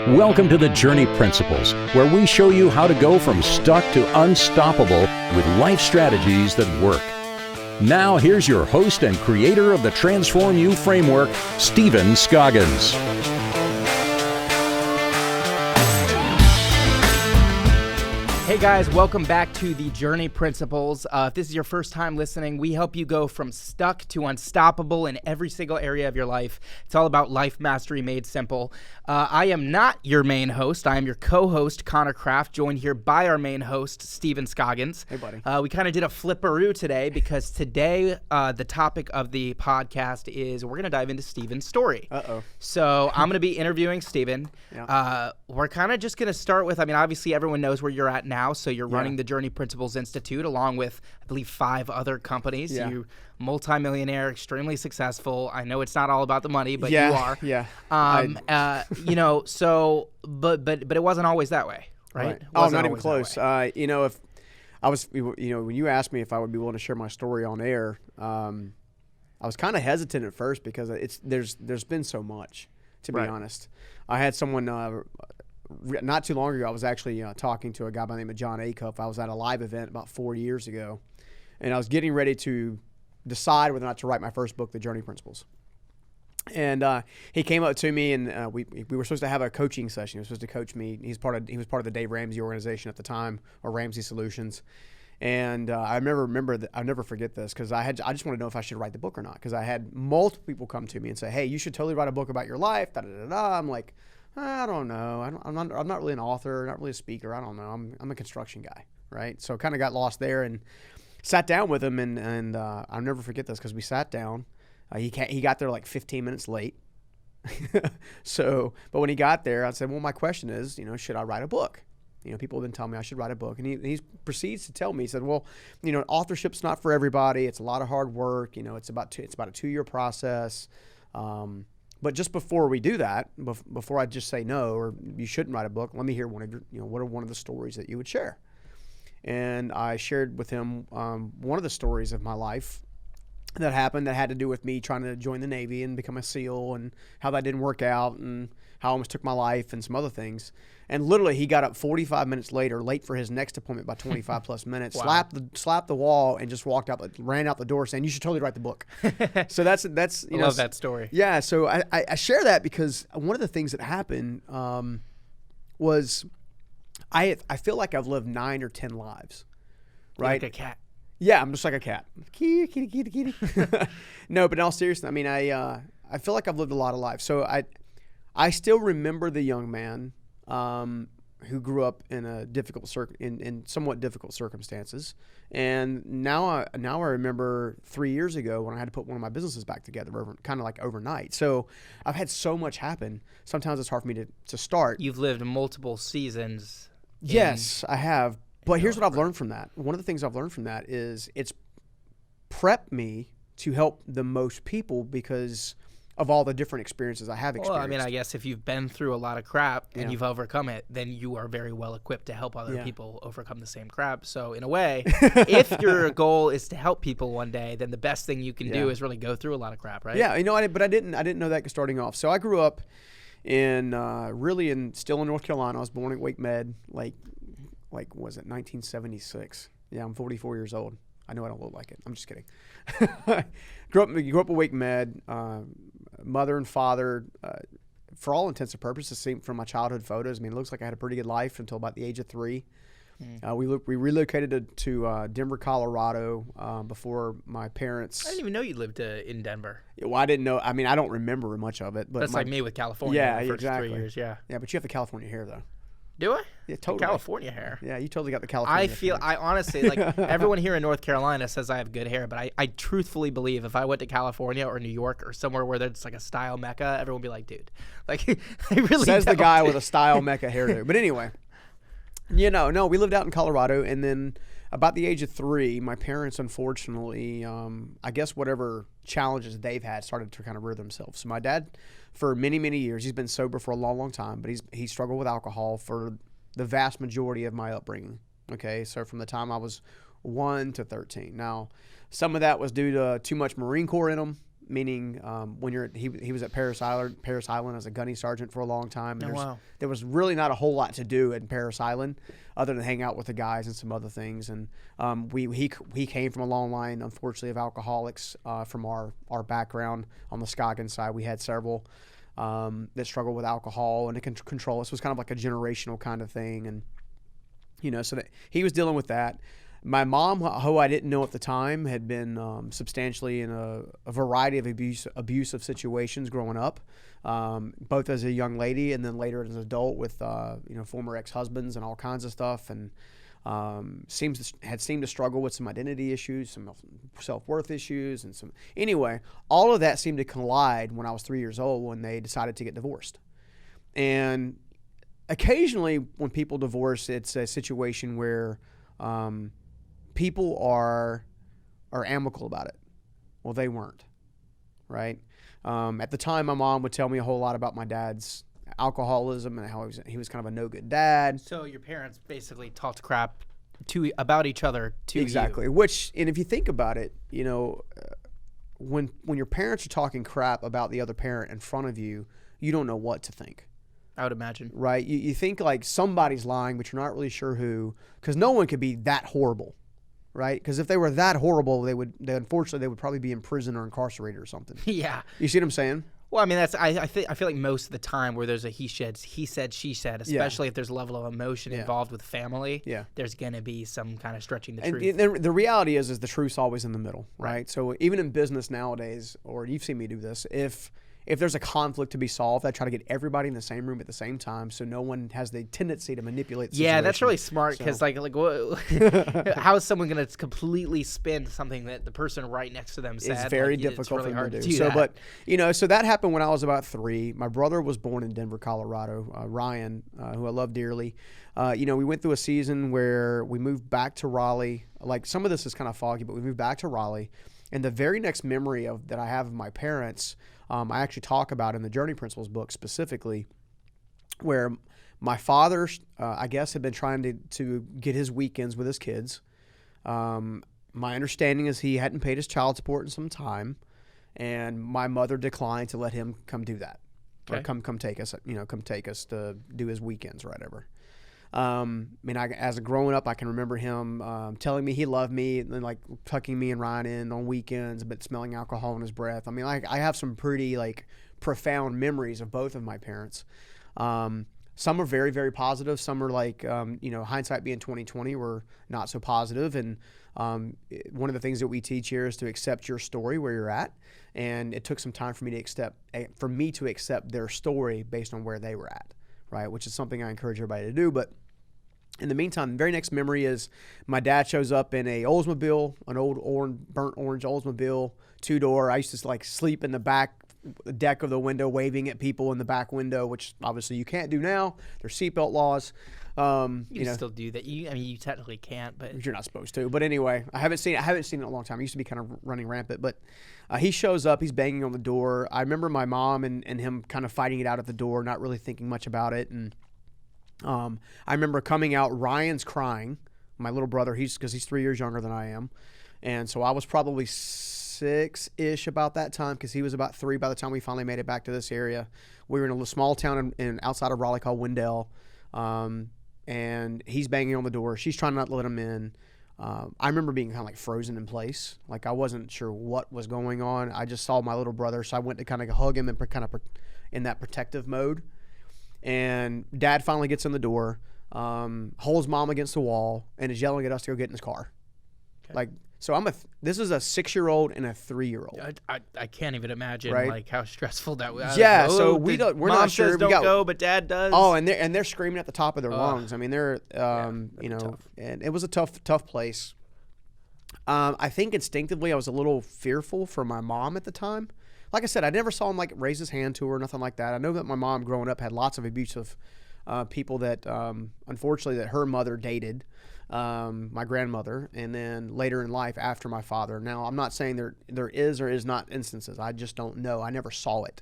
Welcome to the Journey Principles, where we show you how to go from stuck to unstoppable with life strategies that work. Now, here's your host and creator of the Transform You framework, Stephen Scoggins. Hey guys, welcome back to the Journey Principles. If this is your first time listening, we help you go from stuck to unstoppable in every single area of your life. It's all about life mastery made simple. I am not your main host. I am your co-host, Connor Kraft, joined here by our main host, Stephen Scoggins. Hey, buddy. We kind of did a flipperoo today because today the topic of the podcast is we're going to dive into Stephen's story. Uh-oh. So I'm going to be interviewing Stephen. Yeah. We're kind of just going to start with, obviously everyone knows where you're at now. So you're running Yeah. the Journey Principles Institute along with, I believe, 5 other companies. Yeah. You're multimillionaire, extremely successful. I know it's not all about the money, but Yeah, you are. yeah. But it wasn't always that way, right? Oh, not even close. If I was, when you asked me if I would be willing to share my story on air, I was kind of hesitant at first because there's been so much, to be honest. I had someone not too long ago. I was actually talking to a guy by the name of John Acuff. I was at a live event about 4 years ago, and I was getting ready to decide whether or not to write my first book, The Journey Principles. And he came up to me, and we were supposed to have a coaching session. He was supposed to coach me. He was part of the Dave Ramsey organization at the time, or Ramsey Solutions. And I remember that. I'll never forget this because I just wanted to know if I should write the book or not, because I had multiple people come to me and say, "Hey, you should totally write a book about your life." Da da da da. I'm like, I don't know. I'm not really an author, not really a speaker. I don't know. I'm a construction guy, right? So kind of got lost there and sat down with him, and I'll never forget this because we sat down. He got there like 15 minutes late. But when he got there, I said, well, my question is, should I write a book? People have been telling me I should write a book. And he proceeds to tell me, he said, well, authorship's not for everybody. It's a lot of hard work. It's about a 2-year process. But just before we do that, before I just say no, or you shouldn't write a book, let me hear one of the stories that you would share. And I shared with him one of the stories of my life that happened that had to do with me trying to join the Navy and become a SEAL, and how that didn't work out, and how I almost took my life, and some other things. And literally, he got up 45 minutes later, late for his next appointment by 25 plus minutes, Wow. slapped the wall, and just ran out the door saying, "You should totally write the book." So that's I love that story. Yeah, so I share that because one of the things that happened was I feel like I've lived 9 or 10 lives, right? Like a cat. Yeah, I'm just like a cat. Kitty, kitty, kitty. No, but in all seriousness, I feel like I've lived a lot of lives. So I still remember the young man who grew up in in somewhat difficult circumstances. And now I remember 3 years ago when I had to put one of my businesses back together, kind of like overnight. So I've had so much happen. Sometimes it's hard for me to start. You've lived multiple seasons. Yes, I have. But here's what I've learned from that. One of the things I've learned from that is it's prepped me to help the most people because of all the different experiences I have experienced. Well, I guess if you've been through a lot of crap and you've overcome it, then you are very well equipped to help other people overcome the same crap. So in a way, if your goal is to help people one day, then the best thing you can do is really go through a lot of crap, right? Yeah, but I didn't know that starting off. So I grew up still in North Carolina. I was born at Wake Med, like was it 1976? Yeah, I'm 44 years old. I know I don't look like it. I'm just kidding. Grew up at Wake Med. Mother and father, for all intents and purposes, seen from my childhood photos. It looks like I had a pretty good life until about the age of 3. We relocated to Denver, Colorado before my parents. I didn't even know you lived in Denver. Well, I didn't know. I don't remember much of it. But that's like me with California. Yeah, the first exactly. 3 years, yeah. Yeah, but you have the California hair, though. Do I? Yeah, totally. The California hair. Yeah, you totally got the California hair. I honestly, everyone here in North Carolina says I have good hair, but I truthfully believe if I went to California or New York or somewhere where there's like a style mecca, everyone would be like, dude, I really Says the don't. guy with a style mecca hairdo. But anyway, no, we lived out in Colorado, and then about the age of 3, my parents, unfortunately, I guess whatever challenges they've had started to kind of rear themselves. So my dad, for many, many years, he's been sober for a long, long time, but he struggled with alcohol for the vast majority of my upbringing. Okay, so from the time I was 1 to 13. Now, some of that was due to too much Marine Corps in him. meaning when he was at Parris Island as a gunny sergeant for a long time. And there was really not a whole lot to do in Parris Island other than hang out with the guys and some other things. And he came from a long line, unfortunately, of alcoholics from our background on the Scoggins side. We had several that struggled with alcohol and control. This was kind of like a generational kind of thing. And, so that he was dealing with that. My mom, who I didn't know at the time, had been substantially in a variety of abusive situations growing up, both as a young lady and then later as an adult with former ex-husbands and all kinds of stuff, and had seemed to struggle with some identity issues, some self-worth issues, and anyway, all of that seemed to collide when I was 3 years old when they decided to get divorced. And occasionally when people divorce, it's a situation where people are amicable about it. Well, they weren't, right? At the time, my mom would tell me a whole lot about my dad's alcoholism and how he was kind of a no good dad. So your parents basically talked crap about each other to exactly. you. And if you think about it, when your parents are talking crap about the other parent in front of you, you don't know what to think. I would imagine. Right? You think like somebody's lying, but you're not really sure who, because no one could be that horrible. Right? Because if they were that horrible, unfortunately they would probably be in prison or incarcerated or something. Yeah. You see what I'm saying? Well, I mean, I feel like most of the time where there's a he said, she said, especially if there's a level of emotion involved with family, there's going to be some kind of stretching the truth. And the reality is the truth's always in the middle, right? So even in business nowadays, or you've seen me do this, if there's a conflict to be solved, I try to get everybody in the same room at the same time so no one has the tendency to manipulate the situation. Yeah, that's really smart because how is someone going to completely spin something that the person right next to them said? It's very difficult really for them to do. So, but so that happened when I was about 3. My brother was born in Denver, Colorado. Ryan, who I love dearly. We went through a season where we moved back to Raleigh. Like some of this is kind of foggy, but we moved back to Raleigh. And the very next memory that I have of my parents, I actually talk about in the Journey Principles book specifically, where my father, I guess, had been trying to get his weekends with his kids. My understanding is he hadn't paid his child support in some time, and my mother declined to let him come do that, or come take us, come take us to do his weekends or whatever. As a growing up, I can remember him telling me he loved me and then like tucking me and Ryan in on weekends, but smelling alcohol in his breath. I mean, I have some pretty like profound memories of both of my parents. Some are very, very positive. Some are like, hindsight being 20/20, were not so positive. And one of the things that we teach here is to accept your story where you're at. And it took some time for me to accept their story based on where they were at, right? Which is something I encourage everybody to do. But in the meantime, the very next memory is my dad shows up in a Oldsmobile, an old burnt orange Oldsmobile, 2-door. I used to like sleep in the back deck of the window, waving at people in the back window, which obviously you can't do now. There's seatbelt laws. You still do that. You technically can't, but you're not supposed to. But anyway, I haven't seen it in a long time. It used to be kind of running rampant. But he shows up. He's banging on the door. I remember my mom and him kind of fighting it out at the door, not really thinking much about it. And I remember coming out. Ryan's crying. My little brother. Because he's 3 years younger than I am, and so I was probably 6-ish about that time, because he was about 3 by the time we finally made it back to this area. We were in a small town in outside of Raleigh called Wendell. And he's banging on the door. She's trying not to let him in. I remember being kind of like frozen in place. Like I wasn't sure what was going on. I just saw my little brother, so I went to kind of hug him and kind of in that protective mode. And Dad finally gets in the door, holds Mom against the wall, and is yelling at us to go get in his car. Okay. This is a 6-year-old and a 3-year-old. I can't even imagine like how stressful that was. Yeah, so we're not sure. Mom says don't go, but Dad does. Oh, and they're screaming at the top of their lungs. I mean, they're tough. And it was a tough place. I think instinctively I was a little fearful for my mom at the time. Like I said, I never saw him like raise his hand to her or nothing like that. I know that my mom growing up had lots of abusive people that unfortunately that her mother dated. My grandmother, and then later in life after my father. Now, I'm not saying there is or is not instances. I just don't know. I never saw it.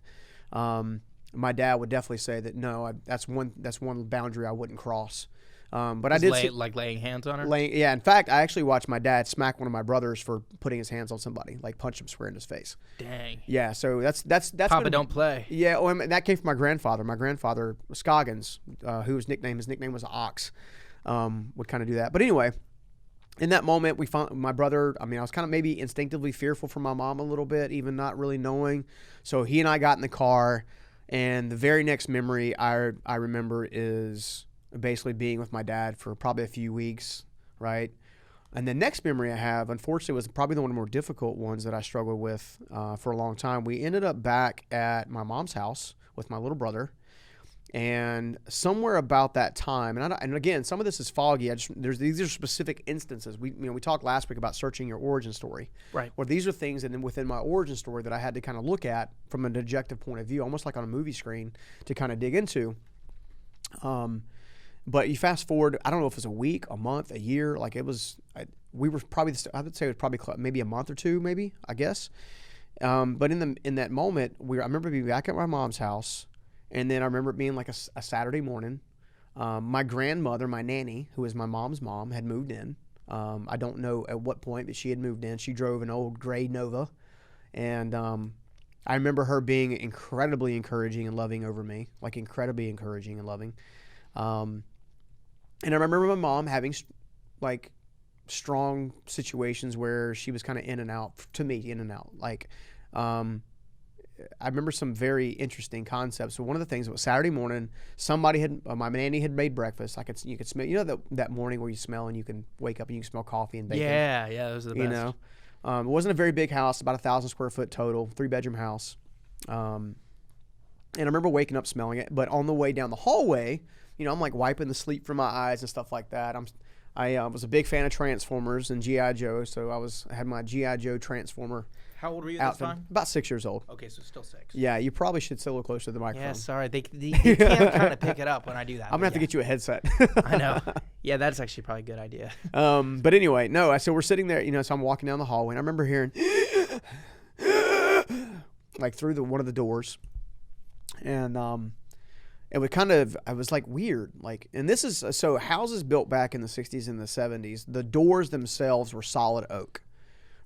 My dad would definitely say that no, that's one boundary I wouldn't cross. But I did like laying hands on her. Yeah, in fact, I actually watched my dad smack one of my brothers for putting his hands on somebody, like punch him square in his face. Dang. Yeah, so that's Papa don't play. Yeah, well, that came from my grandfather. My grandfather Scoggins, his nickname was Ox, would kind of do that. But anyway, in that moment, we found my brother. I mean, I was kind of maybe instinctively fearful for my mom a little bit, even not really knowing. So he and I got in the car, and the very next memory I remember is basically being with my dad for probably a few weeks, right? And the next memory I have, unfortunately, was probably one of the more difficult ones that I struggled with for a long time. We ended up back at my mom's house with my little brother, and somewhere about that time, and again, some of this is foggy. These are specific instances. We talked last week about searching your origin story, right? Well, these are things, and then within my origin story that I had to kind of look at from an objective point of view, almost like on a movie screen, to kind of dig into. But you fast forward, I don't know if it was a week, a month, a year, like it was, we were probably, I would say it was probably maybe a month or two, maybe, I guess. But in that moment, I remember being back at my mom's house, and then I remember it being like a Saturday morning. My grandmother, my nanny, who is my mom's mom, had moved in. I don't know at what point, but she had moved in. She drove an old gray Nova, and I remember her being incredibly encouraging and loving over me, like incredibly encouraging and loving. And I remember my mom having like strong situations where she was kind of in and out, to me, in and out. Like, I remember some very interesting concepts. So one of the things was Saturday morning, my nanny had made breakfast. You could smell, that morning where you smell and you can wake up and you can smell coffee and bacon. Yeah, those are the best. It wasn't a very big house, about 1,000 square foot total, 3-bedroom house. And I remember waking up smelling it, but on the way down the hallway, I'm like wiping the sleep from my eyes and stuff like that. I was a big fan of Transformers and G.I. Joe, so I had my G.I. Joe Transformer. How old were you at this time? About 6 years old. Okay, so still 6. Yeah, you probably should sit a little closer to the microphone. Yeah, sorry. They can't kind of pick it up when I do that. I'm going to have to get you a headset. I know. Yeah, that's actually probably a good idea. But anyway, no, so we're sitting there, so I'm walking down the hallway, and I remember hearing like through one of the doors. And it was I was like weird, like, and this is, so houses built back in the 60s and the 70s, the doors themselves were solid oak,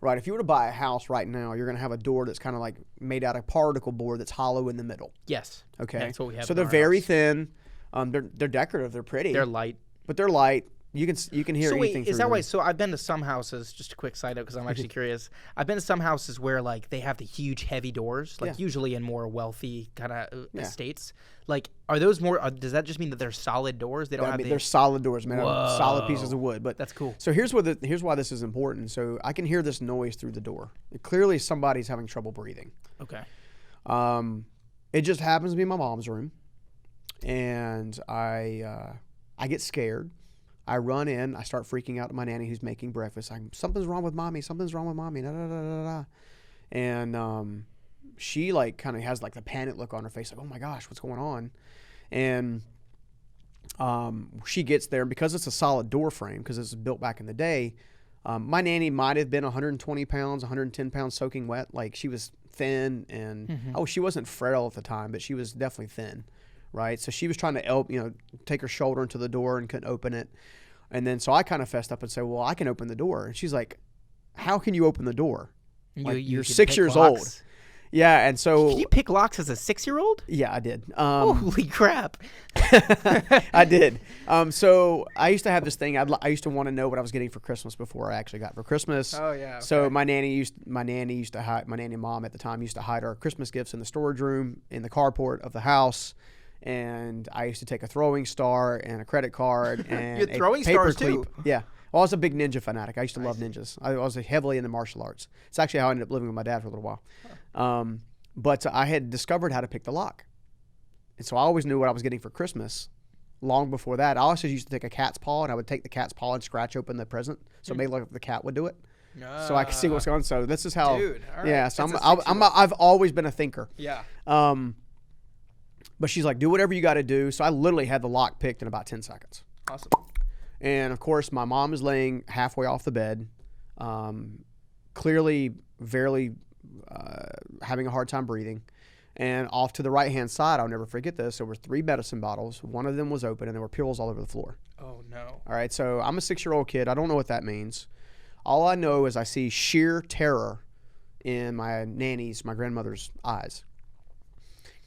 right? If you were to buy a house right now, you're going to have a door that's kind of like made out of particle board that's hollow in the middle. Yes. Okay. That's what we have. So they're very thin. They're decorative. They're pretty. They're light. But they're light. You can hear anything. Is that why? So I've been to some houses. Just a quick side note, because I'm actually curious. I've been to some houses where like they have the huge, heavy doors, like usually in more wealthy kind of estates. Like, are those more? Does that just mean that they're solid doors? They don't have. They're solid doors, man. Solid pieces of wood. But that's cool. So here's why this is important. So I can hear this noise through the door. Clearly, somebody's having trouble breathing. Okay. It just happens to be my mom's room, and I get scared. I run in. I start freaking out to my nanny who's making breakfast. Something's wrong with mommy. Something's wrong with mommy. Da, da, da, da, da. And she like kind of has like the panic look on her face, like, oh my gosh, what's going on? And she gets there, and because it's a solid door frame, because it's built back in the day, my nanny might have been 120 pounds, 110 pounds soaking wet. Like, she was thin, and she wasn't frail at the time, but she was definitely thin. Right, so she was trying to help, take her shoulder into the door and couldn't open it, and then so I kind of fessed up and said, "Well, I can open the door." And she's like, "How can you open the door? You're 6 years old." Yeah, and so can you pick locks as a 6-year-old? Yeah, I did. Holy crap! I did. So I used to have this thing. I used to want to know what I was getting for Christmas before I actually got for Christmas. Oh yeah. Okay. So my nanny and mom at the time used to hide our Christmas gifts in the storage room in the carport of the house. And I used to take a throwing star and a credit card and You're throwing a paper stars clip. too. Yeah. Well, I was a big ninja fanatic. I used to love ninjas. I was heavily into martial arts. It's actually how I ended up living with my dad for a little while. But I had discovered how to pick the lock. And so I always knew what I was getting for Christmas. Long before that, I also used to take a cat's paw, and I would take the cat's paw and scratch open the present. So it made like the cat would do it. So I could see what's going on. So this is how. Dude, all right. Yeah. So I've always been a thinker. Yeah. But she's like, do whatever you got to do. So I literally had the lock picked in about 10 seconds. Awesome. And, of course, my mom is laying halfway off the bed, clearly having a hard time breathing. And off to the right-hand side, I'll never forget this, there were 3 medicine bottles. One of them was open, and there were pills all over the floor. Oh, no. All right, so I'm a 6-year-old kid. I don't know what that means. All I know is I see sheer terror in my grandmother's eyes.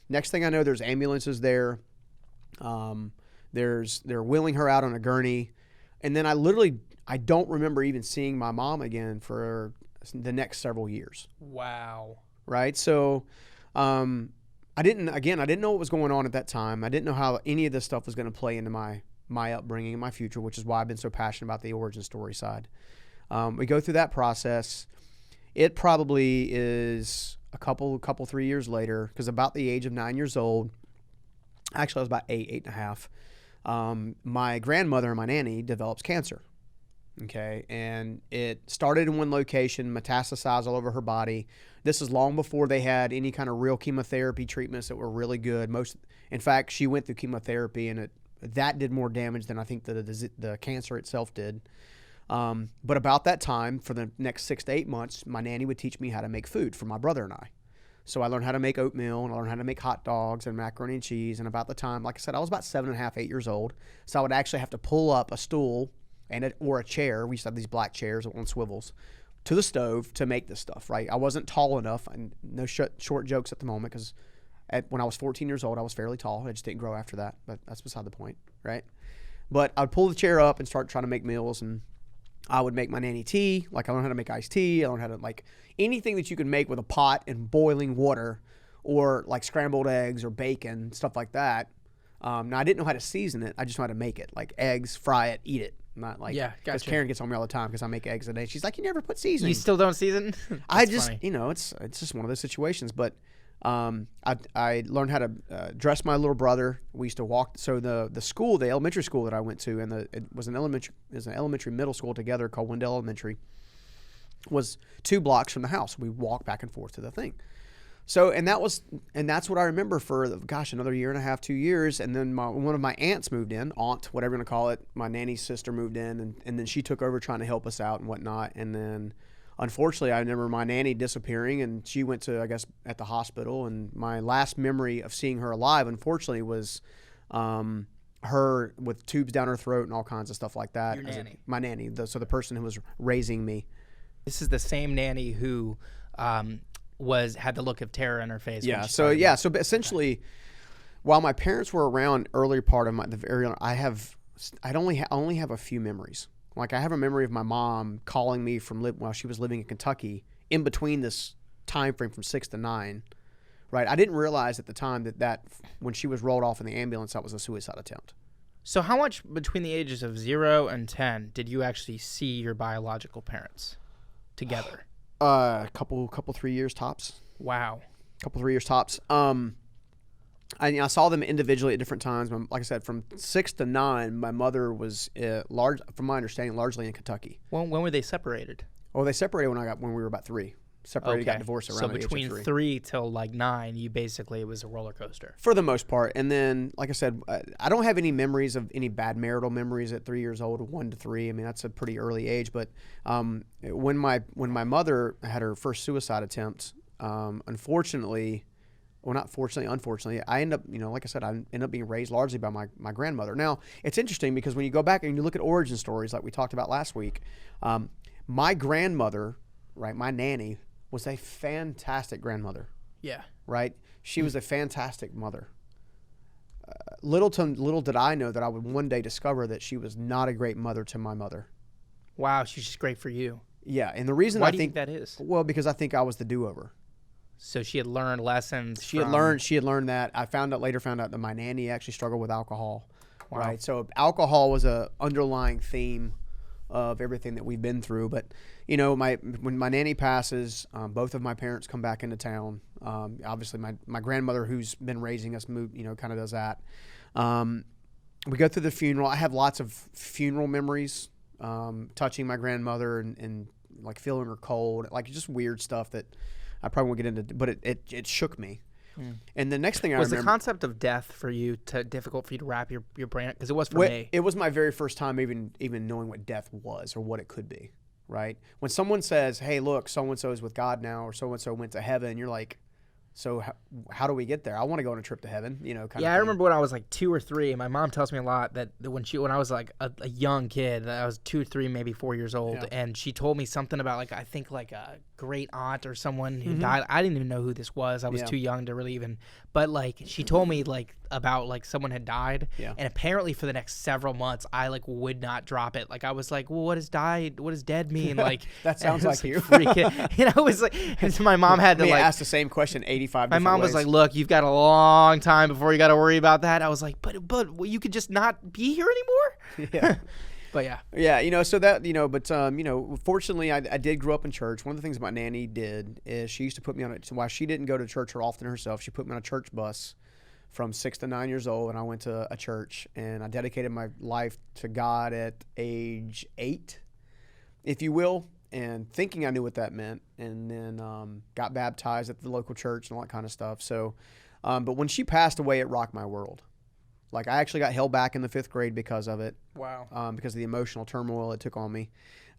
Next thing I know, there's ambulances there. They're wheeling her out on a gurney. And then I don't remember even seeing my mom again for the next several years. Wow. Right? So I didn't know what was going on at that time. I didn't know how any of this stuff was going to play into my upbringing and my future, which is why I've been so passionate about the origin story side. We go through that process. It probably is a couple 3 years later, because about the age of 9 years old, actually I was about 8.5, my grandmother, my nanny, develops cancer. Okay, and it started in one location, metastasized all over her body. This is long before they had any kind of real chemotherapy treatments that were really good. In fact, she went through chemotherapy, and that did more damage than I think the cancer itself did. But about that time, for the next 6 to 8 months, my nanny would teach me how to make food for my brother and I. So I learned how to make oatmeal, and I learned how to make hot dogs and macaroni and cheese. And about the time, like I said, I was about 7.5, 8 years old. So I would actually have to pull up a stool or a chair. We used to have these black chairs on swivels to the stove to make this stuff, right? I wasn't tall enough, and no short jokes at the moment, because when I was 14 years old, I was fairly tall. I just didn't grow after that, but that's beside the point, right? But I'd pull the chair up and start trying to make meals, and I would make my nanny tea. Like, I learned how to make iced tea. I learned how to, like, anything that you can make with a pot and boiling water, or like scrambled eggs or bacon, stuff like that. Now, I didn't know how to season it. I just know how to make it. Like eggs, fry it, eat it. Not like, yeah, because gotcha. Karen gets on me all the time because I make eggs a day. She's like, you never put seasoning. You still don't season? I just, funny. It's just one of those situations. But I learned how to dress my little brother. We used to walk. So the school, the elementary school that I went to, and it was an elementary middle school together called Wendell Elementary, was 2 blocks from the house. We walked back and forth to the thing. So, and that's what I remember for, another 1.5, 2 years. And then one of my aunts moved in, whatever you want to call it. My nanny's sister moved in, and then she took over trying to help us out and whatnot. And then, unfortunately, I remember my nanny disappearing, and she went to, I guess, at the hospital. And my last memory of seeing her alive, unfortunately, was her with tubes down her throat and all kinds of stuff like that. Your nanny? My nanny, so the person who was raising me. This is the same nanny who had the look of terror in her face. Yeah. So essentially, while my parents were around earlier part of I only have a few memories. Like, I have a memory of my mom calling me while she was living in Kentucky, in between this time frame from 6 to 9. Right. I didn't realize at the time that when she was rolled off in the ambulance, that was a suicide attempt. So how much between the ages of 0 and 10 did you actually see your biological parents together? A couple 3 years tops. Wow. Couple 3 years tops. I saw them individually at different times. Like I said, from 6 to 9, my mother was from my understanding, largely in Kentucky. When were they separated? Oh, they separated when we were about 3. Separated, got divorced around the age of 3. So between 3 till like 9, it was a roller coaster. For the most part. And then, like I said, I don't have any memories of any bad marital memories at 3 years old, 1 to 3. I mean, that's a pretty early age. But when my mother had her first suicide attempt, unfortunately, I end up, like I said, I end up being raised largely by my grandmother. Now, it's interesting because when you go back and you look at origin stories like we talked about last week, my grandmother, right, my nanny, was a fantastic grandmother. Yeah. Right? She was a fantastic mother. Little did I know that I would one day discover that she was not a great mother to my mother. Wow, she's just great for you. Yeah, and the reason Why do you think that is? Well, because I think I was the do-over. So she had learned lessons. She had learned that. I later found out that my nanny actually struggled with alcohol. Wow. Right? So alcohol was a underlying theme of everything that we've been through. But when my nanny passes, both of my parents come back into town. Obviously my grandmother, who's been raising us, kind of does that. We go through the funeral. I have lots of funeral memories, touching my grandmother and like feeling her cold, like just weird stuff that I probably won't get into, but it shook me. And the next thing I remember... Was the concept of death for you difficult for you to wrap your brain? Because it was for me. It was my very first time even knowing what death was or what it could be, right? When someone says, hey, look, so-and-so is with God now, or so-and-so went to heaven, you're like, So how do we get there? I want to go on a trip to heaven, kind of thing. I remember when I was like 2 or 3. My mom tells me a lot that when I was like a young kid, I was 2, 3, maybe 4 years old, and she told me something about like I think like a great aunt or someone who died. I didn't even know who this was. I was too young to really even. But like she told me like about like someone had died, and apparently for the next several months I like would not drop it. Like I was like, well, what does dead mean? Like that sounds like you. Freaking, it was like, and so my mom had to like ask the same question 85 My different mom ways. was like, look, you've got a long time before you got to worry about that. I was like, but you could just not be here anymore? Yeah. But yeah. Yeah, so that, fortunately I did grow up in church. One of the things my nanny did is she used to put me on it. So while she didn't go to church or often herself, she put me on a church bus from 6 to 9 years old, and I went to a church, and I dedicated my life to God at age 8, if you will, and thinking I knew what that meant, and then got baptized at the local church and all that kind of stuff. So, but when she passed away, it rocked my world. Like I actually got held back in the 5th grade because of it. Wow. Because of the emotional turmoil it took on me.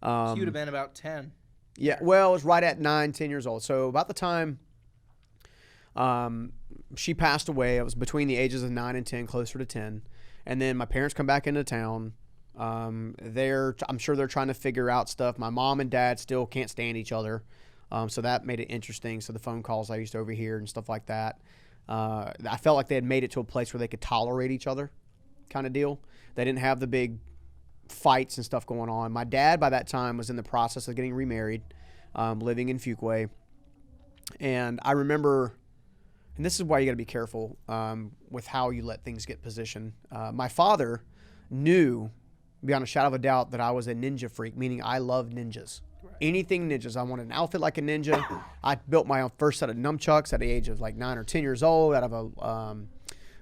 So you would have been about 10. Yeah, well, it was right at 9, 10 years old. So about the time she passed away, it was between the ages of 9 and 10, closer to 10. And then my parents come back into town. I'm sure they're trying to figure out stuff. My mom and dad still can't stand each other. So that made it interesting. So the phone calls I used to overhear and stuff like that. I felt like they had made it to a place where they could tolerate each other kind of deal. They didn't have the big fights and stuff going on. My dad by that time was in the process of getting remarried, living in Fuquay. And I remember, and this is why you got to be careful with how you let things get positioned. My father knew, beyond a shadow of a doubt, that I was a ninja freak, meaning I love ninjas. Anything ninjas. I wanted an outfit like a ninja. I built my own first set of nunchucks at the age of like 9 or 10 years old out of a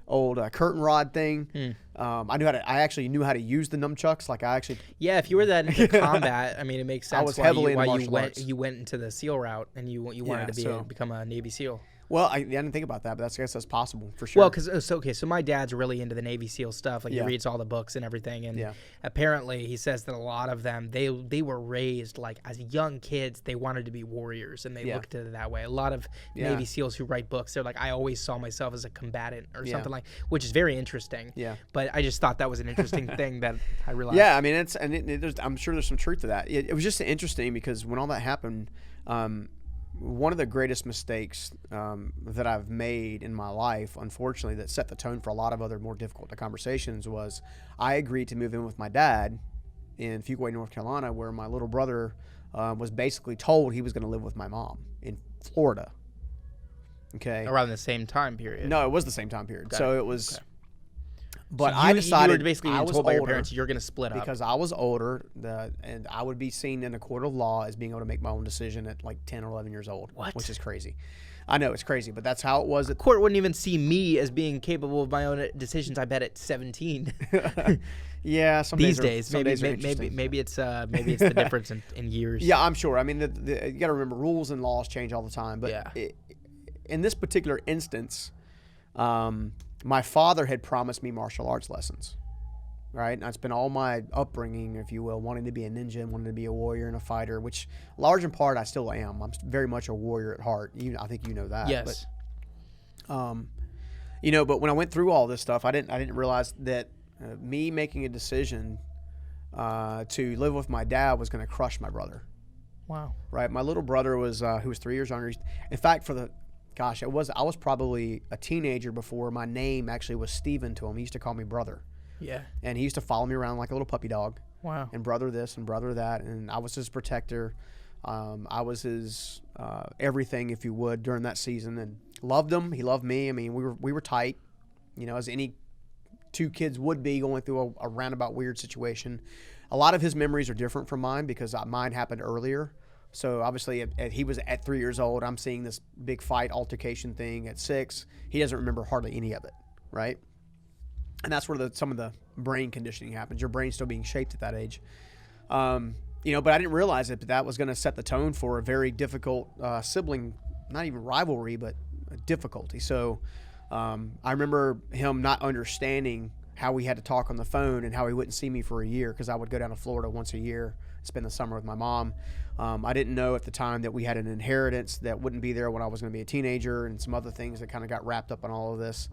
old curtain rod thing. I actually knew how to use the nunchucks. Like I actually. Yeah, if you were that into combat, I mean, it makes sense. I was heavily into martial arts. You went into the SEAL route and you wanted to become a Navy SEAL. Well, I didn't think about that, but I guess that's possible for sure. Well, so my dad's really into the Navy SEAL stuff. Like he reads all the books and everything, and apparently he says that a lot of them they were raised like as young kids they wanted to be warriors, and they looked at it that way. A lot of Navy SEALs who write books, they're like, I always saw myself as a combatant or something like, which is very interesting. Yeah. But I just thought that was an interesting thing that I realized. Yeah, I mean I'm sure there's some truth to that. It was just interesting because when all that happened. One of the greatest mistakes that I've made in my life, unfortunately, that set the tone for a lot of other more difficult conversations was I agreed to move in with my dad in Fuquay, North Carolina, where my little brother was basically told he was going to live with my mom in Florida. Okay. Around the same time period. No, it was the same time period. So it was... Okay. But so I decided you were basically told by your parents you're going to split up. Because I was older, and I would be seen in a court of law as being able to make my own decision at like 10 or 11 years old. What? Which is crazy. I know, it's crazy, but that's how it was. The court wouldn't even see me as being capable of my own decisions, I bet, at 17. Yeah, some these days maybe it's the difference in years. Yeah, I'm sure. I mean, you got to remember, rules and laws change all the time. But in this particular instance, my father had promised me martial arts lessons, right? And I spent all my upbringing, if you will, wanting to be a ninja and wanting to be a warrior and a fighter, which large in part I still am. I'm very much a warrior at heart. I think you know that. Yes. But, but when I went through all this stuff, I didn't realize that me making a decision to live with my dad was going to crush my brother. Wow. Right. My little brother was who was 3 years younger. In fact, I was probably a teenager before my name actually was Stephen to him. He used to call me brother. Yeah. And he used to follow me around like a little puppy dog. Wow. And brother this and brother that. And I was his protector. I was his everything, if you would, during that season. And loved him. He loved me. I mean, we were tight, as any two kids would be going through a roundabout weird situation. A lot of his memories are different from mine because mine happened earlier. So obviously, he was at 3 years old. I'm seeing this big fight altercation thing at 6. He doesn't remember hardly any of it, right? And that's where some of the brain conditioning happens. Your brain's still being shaped at that age, but I didn't realize it. But that was going to set the tone for a very difficult sibling, not even rivalry, but difficulty. So I remember him not understanding how we had to talk on the phone and how he wouldn't see me for a year because I would go down to Florida once a year, spend the summer with my mom. I didn't know at the time that we had an inheritance that wouldn't be there when I was going to be a teenager, and some other things that kind of got wrapped up in all of this.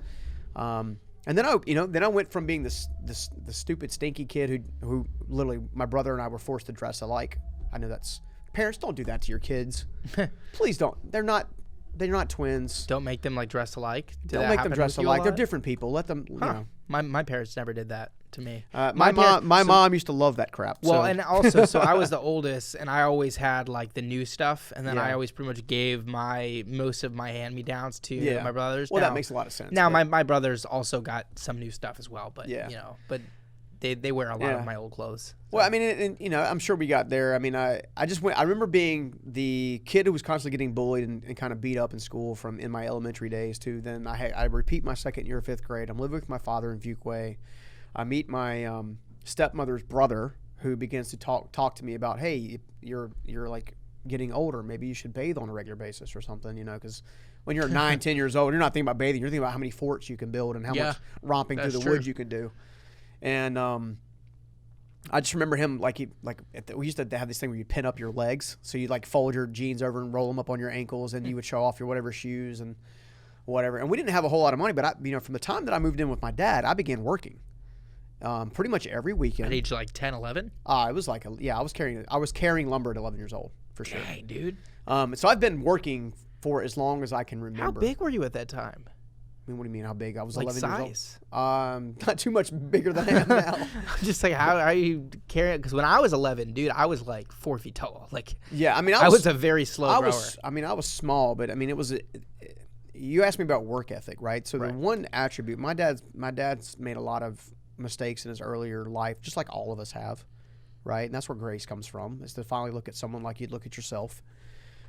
And then I went from being the stupid, stinky kid who literally my brother and I were forced to dress alike. I know parents don't do that to your kids. Please don't. They're not twins. Don't make them like dress alike. Don't make them dress alike. They're different people. Let them. You know. My parents never did that to me. My mom used to love that crap. Well, and also, so I was the oldest, and I always had like the new stuff, and then I always pretty much gave most of my hand-me-downs to my brothers. Well, that makes a lot of sense. Now my brothers also got some new stuff as well, but but they wear a lot of my old clothes. So. Well, I mean, and I'm sure we got there. I mean, I remember being the kid who was constantly getting bullied and kind of beat up in school in my elementary days to then I repeat my second year of 5th grade. I'm living with my father in Fuquay. I meet my stepmother's brother who begins to talk to me about, hey, you're like getting older. Maybe you should bathe on a regular basis or something, because when you're 9, 10 years old, you're not thinking about bathing. You're thinking about how many forts you can build and how much romping through the woods you can do. And I just remember him we used to have this thing where you pin up your legs, so you like fold your jeans over and roll them up on your ankles, and you would show off your whatever shoes and whatever. And we didn't have a whole lot of money, but from the time that I moved in with my dad, I began working pretty much every weekend. At age like 10, 11? It was like I was carrying lumber at 11 years old for sure. Dang, dude. So I've been working for as long as I can remember. How big were you at that time? I mean, what do you mean how big? I was like 11 size. years old. Not too much bigger than I am now. I'm just like, how are you carrying? Because when I was 11, dude, I was like 4 feet tall. Like, yeah, I mean, I was a very slow grower. I was small, but I mean, it was. You asked me about work ethic, right? So the one attribute, my dad's made a lot of mistakes in his earlier life, just like all of us have, right? And that's where grace comes from, is to finally look at someone like you'd look at yourself,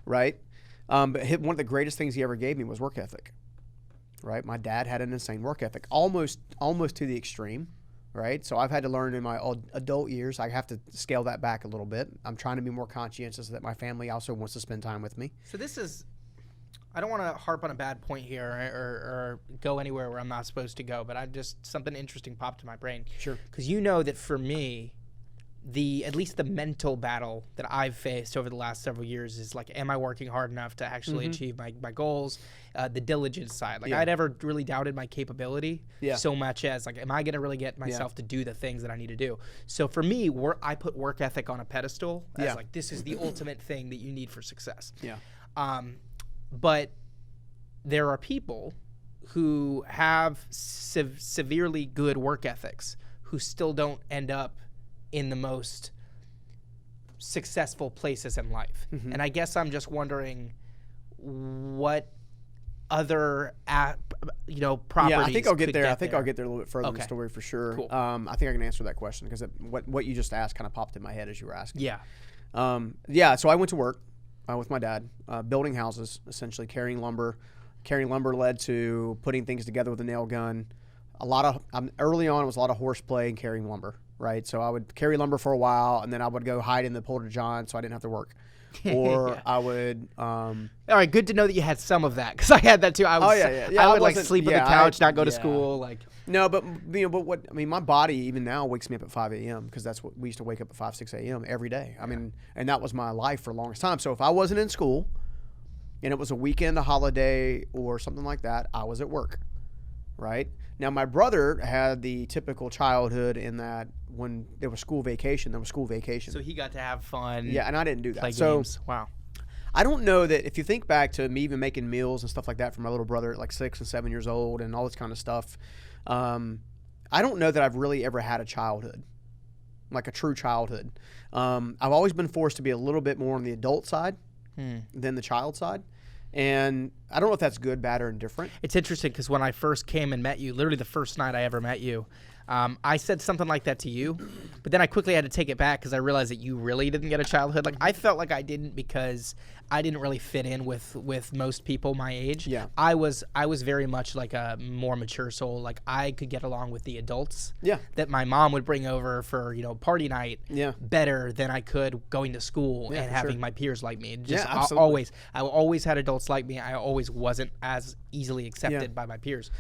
right? But one of the greatest things he ever gave me was work ethic. Right, my dad had an insane work ethic, almost to the extreme, right? So I've had to learn in my adult years. I have to scale that back a little bit. I'm trying to be more conscientious that my family also wants to spend time with me. So I don't want to harp on a bad point here or go anywhere where I'm not supposed to go, but something interesting popped in my brain. Sure. Because that for me, at least the mental battle that I've faced over the last several years is like, am I working hard enough to actually achieve my goals? The diligence side. Like, I never really doubted my capability so much as like, am I going to really get myself to do the things that I need to do? So for me, I put work ethic on a pedestal as like, this is the ultimate thing that you need for success. Yeah. But there are people who have severely good work ethics who still don't end up in the most successful places in life. Mm-hmm. And I guess I'm just wondering what other properties. Yeah, I think I'll get there. I'll get there a little bit further in the story for sure. Cool. I think I can answer that question because what you just asked kind of popped in my head as you were asking. Yeah. So I went to work with my dad, building houses, essentially carrying lumber. Carrying lumber led to putting things together with a nail gun. Early on, it was a lot of horseplay and carrying lumber. Right, so I would carry lumber for a while, and then I would go hide in the Porta John, so I didn't have to work. Or I would. All right, good to know that you had some of that, because I had that too. I would like sleep on the couch, not go to school, like. No, but my body even now wakes me up at 5 a.m. because that's what we used to wake up at 5, 6 a.m. every day. I mean, and that was my life for the longest time. So if I wasn't in school, and it was a weekend, a holiday, or something like that, I was at work. Right. Now, my brother had the typical childhood in that when there was school vacation, So he got to have fun. Yeah, and I didn't do that. Play games. Wow. I don't know that if you think back to me even making meals and stuff like that for my little brother at like 6 and 7 years old and all this kind of stuff, I don't know that I've really ever had a childhood, like a true childhood. I've always been forced to be a little bit more on the adult side than the child side. And I don't know if that's good, bad, or indifferent. It's interesting because when I first came and met you, literally the first night I ever met you, I said something like that to you, but then I quickly had to take it back because I realized that you really didn't get a childhood. Like, I felt like I didn't because I didn't really fit in with most people my age. Yeah. I was very much like a more mature soul. Like, I could get along with the adults that my mom would bring over for, party night better than I could going to school and having my peers like me. I always had adults like me. I always wasn't as easily accepted by my peers.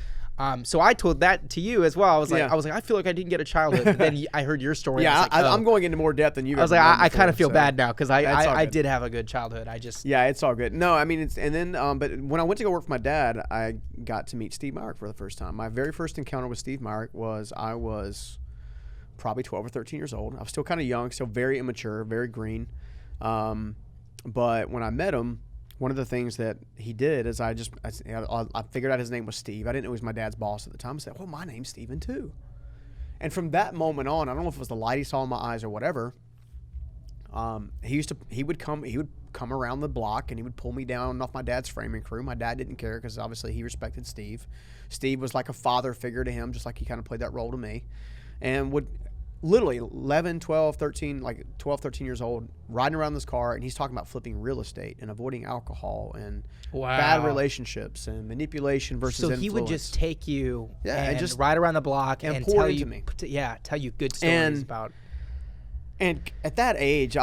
So I told that to you as well. I was like, Yeah. I feel like I didn't get a childhood. But then I heard your story. Yeah, and I was like, I'm going into more depth than you. I was like, I kind of feel bad now because I good. did have a good childhood. Yeah, it's all good. No, I mean, but when I went to go work for my dad, I got to meet Steve Myrick for the first time. My very first encounter with Steve Myrick I was probably 12 or 13 years old. I was still kind of young, still very immature, very green. But when I met him, one of the things that he did is I figured out his name was Steve. I didn't know he was my dad's boss at the time. I said, well, my name's Steven too. And from that moment on, I don't know if it was the light he saw in my eyes or whatever. He would come around the block and he would pull me down off my dad's framing crew. My dad didn't care because obviously he respected Steve. Steve was like a father figure to him, just like he kind of played that role to me. And would literally 12, 13 years old, riding around this car, and he's talking about flipping real estate and avoiding alcohol and bad relationships and manipulation versus influence. So he would just take you and just ride around the block and tell you good stories about. And at that age,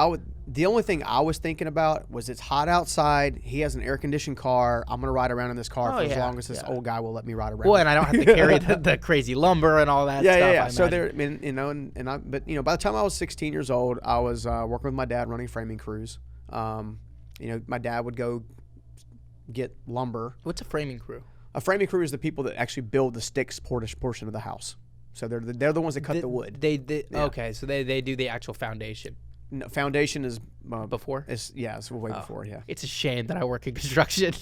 the only thing I was thinking about was it's hot outside. He has an air-conditioned car. I'm going to ride around in this car for as long as this old guy will let me ride around. Well, and I don't have to carry the crazy lumber and all that stuff. Yeah. So there, by the time I was 16 years old, I was working with my dad running framing crews. My dad would go get lumber. What's a framing crew? A framing crew is the people that actually build the sticks portion of the house. So they're the ones that cut the wood. Okay, so they do the actual foundation. No, foundation is before. It's way before. Yeah. It's a shame that I work in construction.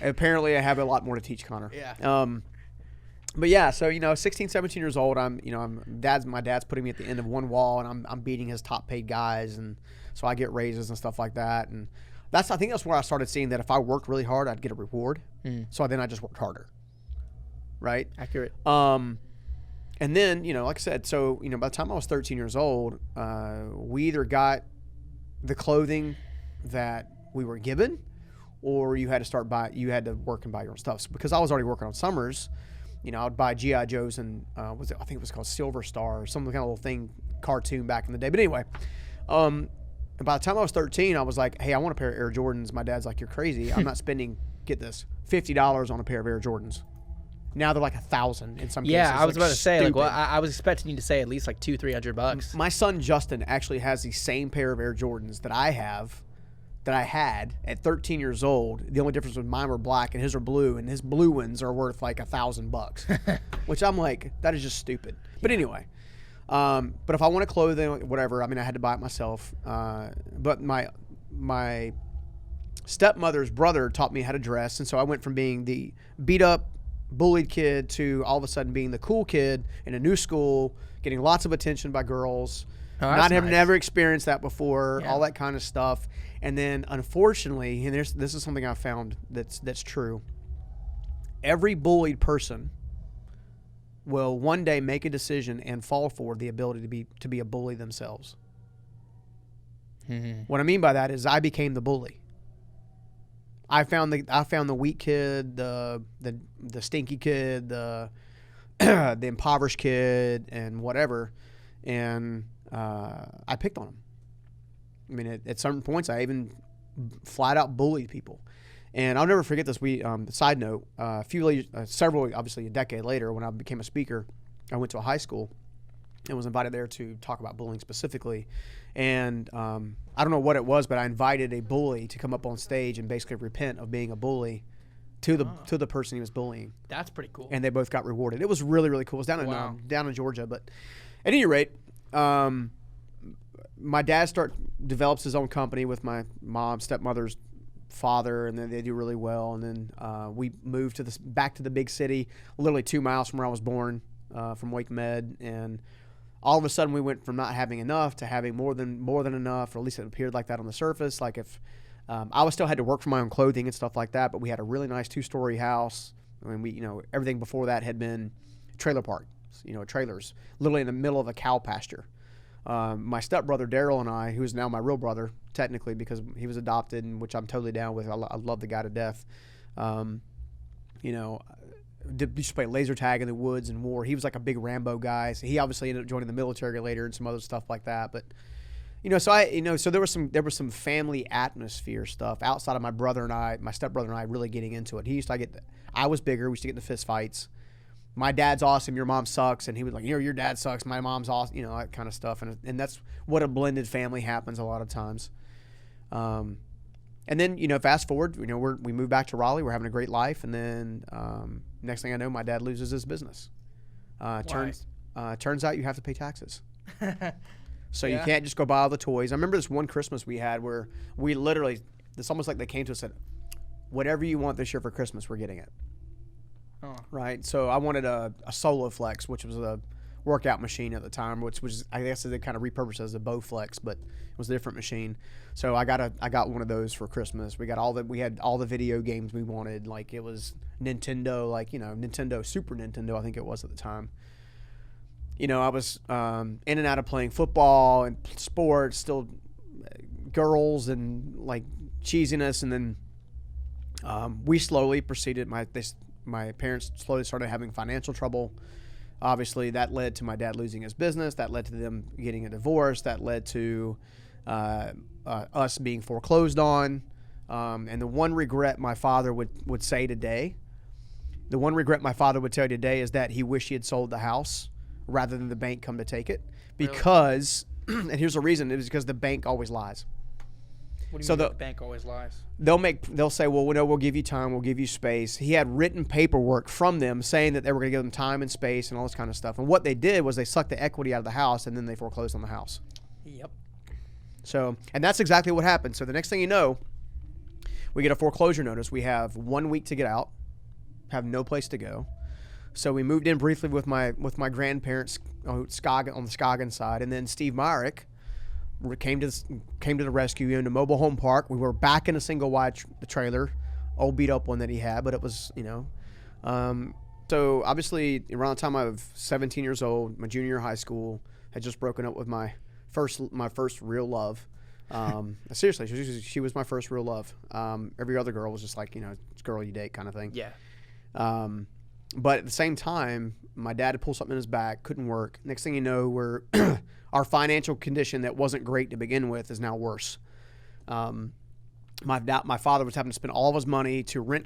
Apparently, I have a lot more to teach, Connor. Yeah. But yeah, so 16, 17 years old, my dad's putting me at the end of one wall, and I'm beating his top paid guys, and so I get raises and stuff like that, and I think that's where I started seeing that if I worked really hard, I'd get a reward. So then I just worked harder. Right. Accurate. And then, like I said, so, by the time I was 13 years old, we either got the clothing that we were given, or you had to work and buy your own stuff. So because I was already working on summers, I would buy G.I. Joes and, I think it was called Silver Star or some kind of little thing, cartoon back in the day. But anyway, and by the time I was 13, I was like, hey, I want a pair of Air Jordans. My dad's like, you're crazy. I'm not spending, get this, $50 on a pair of Air Jordans. Now they're like $1,000 in some cases. Yeah, I was about to say, I was expecting you to say at least like $200-300. My son Justin actually has the same pair of Air Jordans that I had at 13 years old. The only difference was mine were black and his are blue, and his blue ones are worth like $1,000, which I'm like, that is just stupid. But anyway, but if I wanted clothing, whatever, I had to buy it myself. But my stepmother's brother taught me how to dress, and so I went from being the beat up, bullied kid to all of a sudden being the cool kid in a new school, getting lots of attention by girls, never experienced that before, all that kind of stuff. And then unfortunately, and this is something I found that's true, every bullied person will one day make a decision and fall for the ability to be a bully themselves. What I mean by that is I became the bully. I found the weak kid, the stinky kid, the impoverished kid, and whatever, and I picked on him. At certain points, I even flat out bullied people, and I'll never forget this. Side note, obviously a decade later, when I became a speaker, I went to a high school and was invited there to talk about bullying specifically. And I don't know what it was, but I invited a bully to come up on stage and basically repent of being a bully to the person he was bullying. That's pretty cool. And they both got rewarded. It was really, really cool. It was down in Georgia. But at any rate, my dad develops his own company with my stepmother's father, and then they do really well. And then we moved back to the big city, literally 2 miles from where I was born, from Wake Med, and all of a sudden we went from not having enough to having more than enough, or at least it appeared like that on the surface. Like if I still had to work for my own clothing and stuff like that, but we had a really nice 2-story house. Everything before that had been trailer parks, trailers, literally in the middle of a cow pasture. My stepbrother Daryl and I, who's now my real brother technically because he was adopted, and which I'm totally down with. I love the guy to death. Used to play laser tag in the woods and war. He was like a big Rambo guy. So he obviously ended up joining the military later and some other stuff like that. But so there was some family atmosphere stuff outside of my stepbrother and I really getting into it. I was bigger. We used to get into fist fights. my dad's awesome, your mom sucks, and he was like, your dad sucks, my mom's awesome, that kind of stuff, and that's what a blended family happens a lot of times. And then fast forward, we move back to Raleigh, we're having a great life, and then next thing I know, my dad loses his business. Turns out you have to pay taxes. So you can't just go buy all the toys. I remember this one Christmas we had where we literally, it's almost like they came to us and said, whatever you want this year for Christmas, we're getting it. Oh. Right? So I wanted a Solo Flex, which was a workout machine at the time, which was, I guess they kind of repurposed as a Bowflex, but it was a different machine. So I got one of those for Christmas. We had all the video games we wanted. Like it was Nintendo, Nintendo, Super Nintendo, I think it was at the time. I was in and out of playing football and sports, still girls and like cheesiness. And then we slowly proceeded. My parents slowly started having financial trouble. Obviously, that led to my dad losing his business. That led to them getting a divorce. That led to us being foreclosed on. And the one regret my father would say today, the one regret my father would tell you today is that he wished he had sold the house rather than the bank come to take it. Because, and here's the reason, it was because the bank always lies. What do you mean the bank always lies? They'll say, well, we'll give you time, we'll give you space. He had written paperwork from them saying that they were going to give them time and space and all this kind of stuff. And what they did was they sucked the equity out of the house and then they foreclosed on the house. Yep. So, and that's exactly what happened. So the next thing you know, we get a foreclosure notice. We have 1 week to get out, have no place to go. So we moved in briefly with my grandparents on the Scoggins side, and then Steve Myrick came to the rescue. He owned a mobile home park. We were back in a single wide trailer, old beat up one that he had, but it was so obviously around the time I was 17 years old, my junior year of high school, had just broken up with my first real love. Seriously, she was my first real love. Every other girl was just like girl you date kind of thing. Yeah. But at the same time, my dad had pulled something in his back, couldn't work. Next thing you know, our financial condition that wasn't great to begin with is now worse. My father was having to spend all of his money to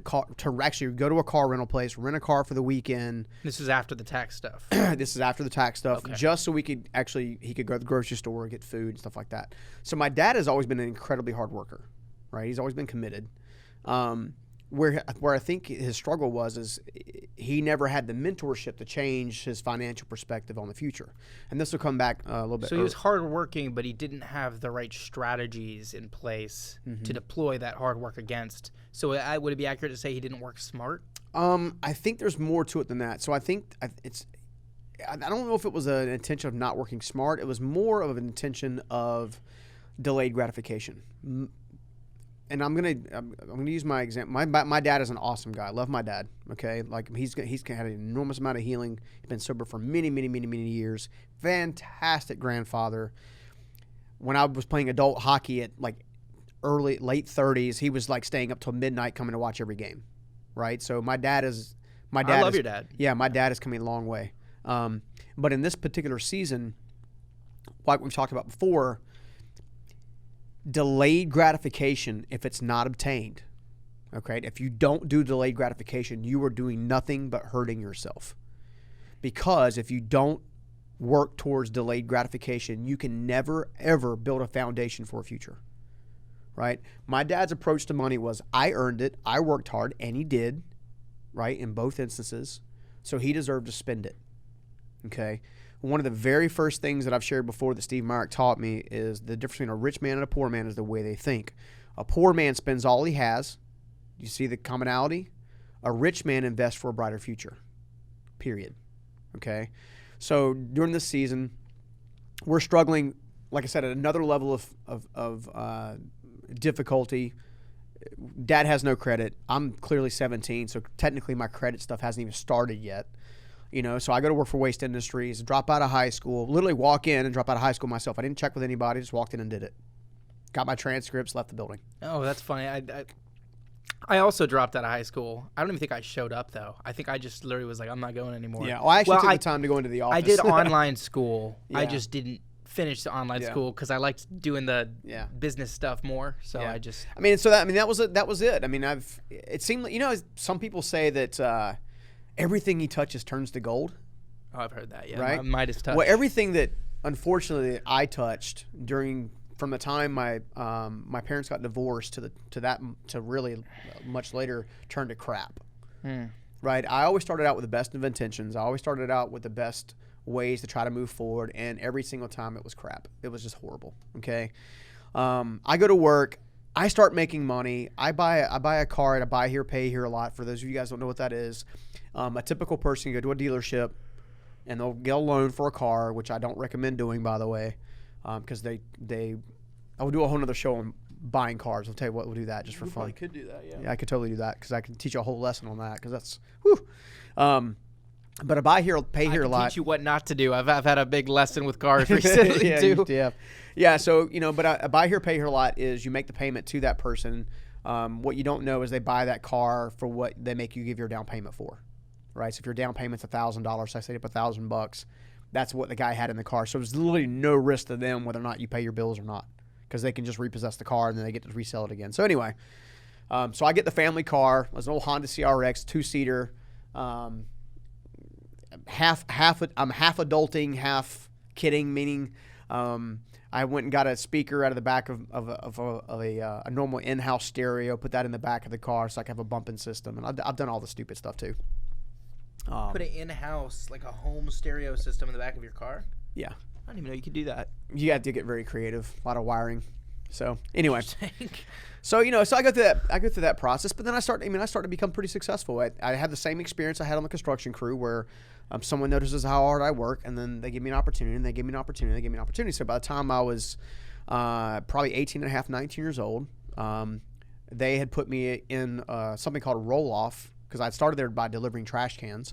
actually go to a car rental place, rent a car for the weekend. This is after the tax stuff. This is after the tax stuff, okay. Just so he could go to the grocery store, get food and stuff like that. So my dad has always been an incredibly hard worker, right? He's always been committed. Where I think his struggle was is he never had the mentorship to change his financial perspective on the future. And this will come back a little bit. So he was hardworking, but he didn't have the right strategies in place to deploy that hard work against. So would it be accurate to say he didn't work smart? I think there's more to it than that. So I think I don't know if it was an intention of not working smart. It was more of an intention of delayed gratification. And I'm gonna use my example. My dad is an awesome guy. I love my dad. Okay, like he's had an enormous amount of healing. He's been sober for many years. Fantastic grandfather. When I was playing adult hockey at like late 30s, he was like staying up till midnight coming to watch every game. Right. So my dad. I love your dad. Yeah, my dad is coming a long way. But in this particular season, like we've talked about before, delayed gratification, if it's not obtained, okay, if you don't do delayed gratification, you are doing nothing but hurting yourself. Because if you don't work towards delayed gratification, you can never, ever build a foundation for a future, right? My dad's approach to money was, I earned it, I worked hard, and he did, right, in both instances, so he deserved to spend it, okay? One of the very first things that I've shared before that Steve Myrick taught me is the difference between a rich man and a poor man is the way they think. A poor man spends all he has. You see the commonality? A rich man invests for a brighter future, period. Okay? So during this season, we're struggling, like I said, at another level of difficulty. Dad has no credit. I'm clearly 17, so technically my credit stuff hasn't even started yet. So I go to work for Waste Industries, drop out of high school, literally walk in and drop out of high school myself. I didn't check with anybody, just walked in and did it. Got my transcripts, left the building. Oh, that's funny. I also dropped out of high school. I don't even think I showed up, though. I think I just literally was like, I'm not going anymore. Yeah, well, I actually took the time to go into the office. I did online school. Yeah. I just didn't finish the online school because I liked doing the business stuff more. So yeah. that was it. It seemed like, some people say that everything he touches turns to gold. Oh, I've heard that. Yeah, right? Midas touch. Well, everything that unfortunately I touched from the time my my parents got divorced to really much later turned to crap. Right? I always started out with the best of intentions. I always started out with the best ways to try to move forward, and every single time it was crap. It was just horrible. Okay. I go to work. I start making money. I buy a car at a buy here, pay here a lot. For those of you guys who don't know what that is, a typical person can go to a dealership and they'll get a loan for a car, which I don't recommend doing, by the way, because I will do a whole nother show on buying cars. I'll tell you what, we'll do that just for fun. You could do that, yeah. Yeah, I could totally do that because I can teach you a whole lesson on that because that's whew. But a buy here, pay here a lot. I can teach you what not to do. I've had a big lesson with cars recently too. Yeah. So but a buy here, pay here a lot is you make the payment to that person. What you don't know is they buy that car for what they make you give your down payment for, right? So if your down payment's $1,000, I say up $1,000. That's what the guy had in the car. So there's literally no risk to them whether or not you pay your bills or not, because they can just repossess the car and then they get to resell it again. So anyway, so I get the family car. It was an old Honda CRX 2-seater. I'm half adulting, half kidding, meaning I went and got a speaker out of the back of a normal in-house stereo, put that in the back of the car so I can have a bumping system, and I've done all the stupid stuff too. Put an in-house, like a home stereo system in the back of your car? Yeah. I didn't even know you could do that. You have to get very creative, a lot of wiring. So anyway, so I go through that process, but then I start to become pretty successful. I have the same experience I had on the construction crew where someone notices how hard I work, and then they give me an opportunity, and they give me an opportunity, and they give me an opportunity. So by the time I was probably 18 and a half, 19 years old, they had put me in something called a roll-off, because I started there by delivering trash cans.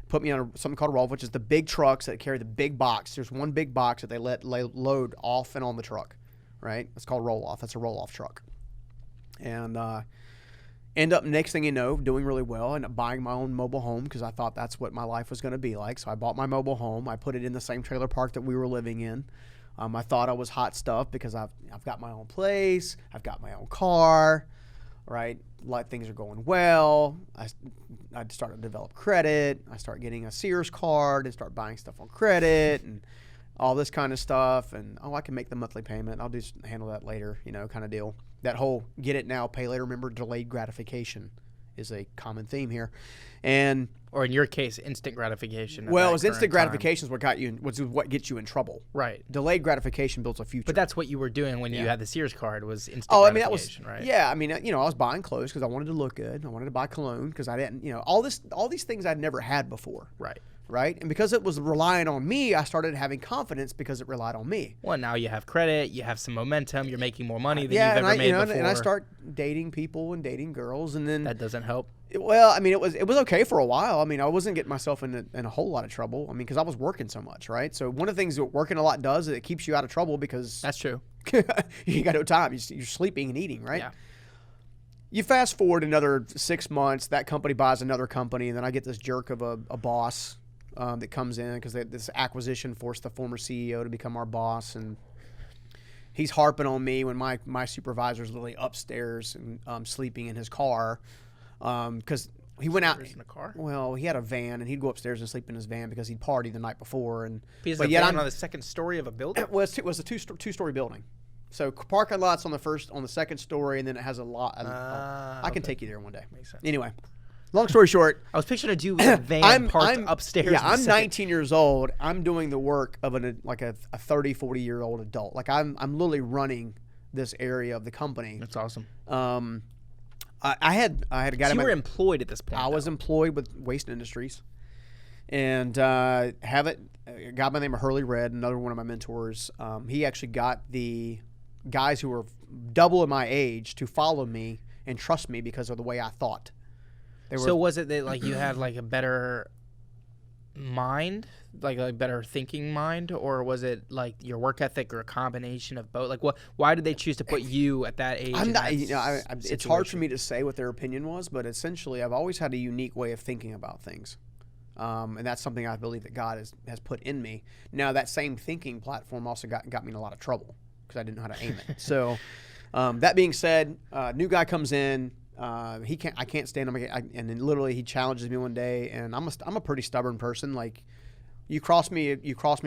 Put me on something called a roll-off, which is the big trucks that carry the big box. There's one big box that they load off and on the truck, right? It's called roll-off. That's a roll-off truck. And end up, next thing you know, doing really well. End up buying my own mobile home because I thought that's what my life was going to be like. So I bought my mobile home. I put it in the same trailer park that we were living in. I thought I was hot stuff because I've got my own place. I've got my own car, right? Like, things are going well. I started to develop credit. I start getting a Sears card and start buying stuff on credit and all this kind of stuff. And, I can make the monthly payment. I'll just handle that later, kind of deal. That whole get it now, pay later. Remember, delayed gratification is a common theme here. Or in your case, instant gratification. Well, it was instant gratification is what gets you in trouble. Right. Delayed gratification builds a future. But that's what you were doing when you had the Sears card, was instant gratification, right? Yeah, I was buying clothes because I wanted to look good. I wanted to buy cologne because I didn't, all these things I'd never had before. Right. Right? And because it was relying on me, I started having confidence because it relied on me. Well, now you have credit, you have some momentum, you're making more money than you've ever made before. And I start dating people and dating girls, and then that doesn't help. Well, it was okay for a while. I wasn't getting myself in a whole lot of trouble. Because I was working so much, right? So one of the things that working a lot does is it keeps you out of trouble because that's true. You got no time. You're sleeping and eating, right? Yeah. You fast forward another 6 months, that company buys another company, and then I get this jerk of a boss that comes in because this acquisition forced the former CEO to become our boss, and he's harping on me when my supervisor's literally upstairs and sleeping in his car because he went out in a car. Well, he had a van, and he'd go upstairs and sleep in his van because he'd partied the night before. But yet on the second story of a building. It was a two-story building. So parking lots on the second story, and then it has a lot. I can take you there one day. Makes sense. Anyway. Long story short, I was picturing a dude with a van parked upstairs. Yeah, I'm 19 years old. I'm doing the work of a 30, 40-year-old adult. Like I'm literally running this area of the company. That's awesome. I had a guy. So you were employed at this point. I was employed with Waste Industries, and have a guy by the name of Hurley Red, another one of my mentors. He actually got the guys who were double my age to follow me and trust me because of the way I thought. So was it that you had a better mind, like a better thinking mind, or was it your work ethic or a combination of both? Why did they choose to put you at that age? It's hard for me to say what their opinion was, but essentially I've always had a unique way of thinking about things. And that's something I believe that God has put in me. Now that same thinking platform also got me in a lot of trouble because I didn't know how to aim it. So that being said, new guy comes in. I can't stand him. And then literally he challenges me one day, and I'm a pretty stubborn person. Like, you cross me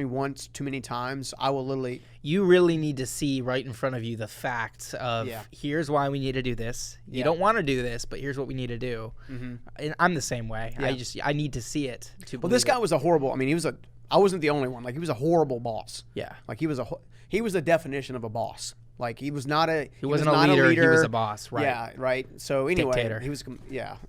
once too many times, I will literally. You really need to see right in front of you the facts of here's why we need to do this. You don't want to do this, but here's what we need to do. Mm-hmm. And I'm the same way. Yeah. I need to see it. Well, this guy was a horrible. I mean, I wasn't the only one. Like, he was a horrible boss. Yeah. Like, he was the definition of a boss. Like, he wasn't a leader. He was a boss, right? Yeah, right. So anyway, Dictator. He was,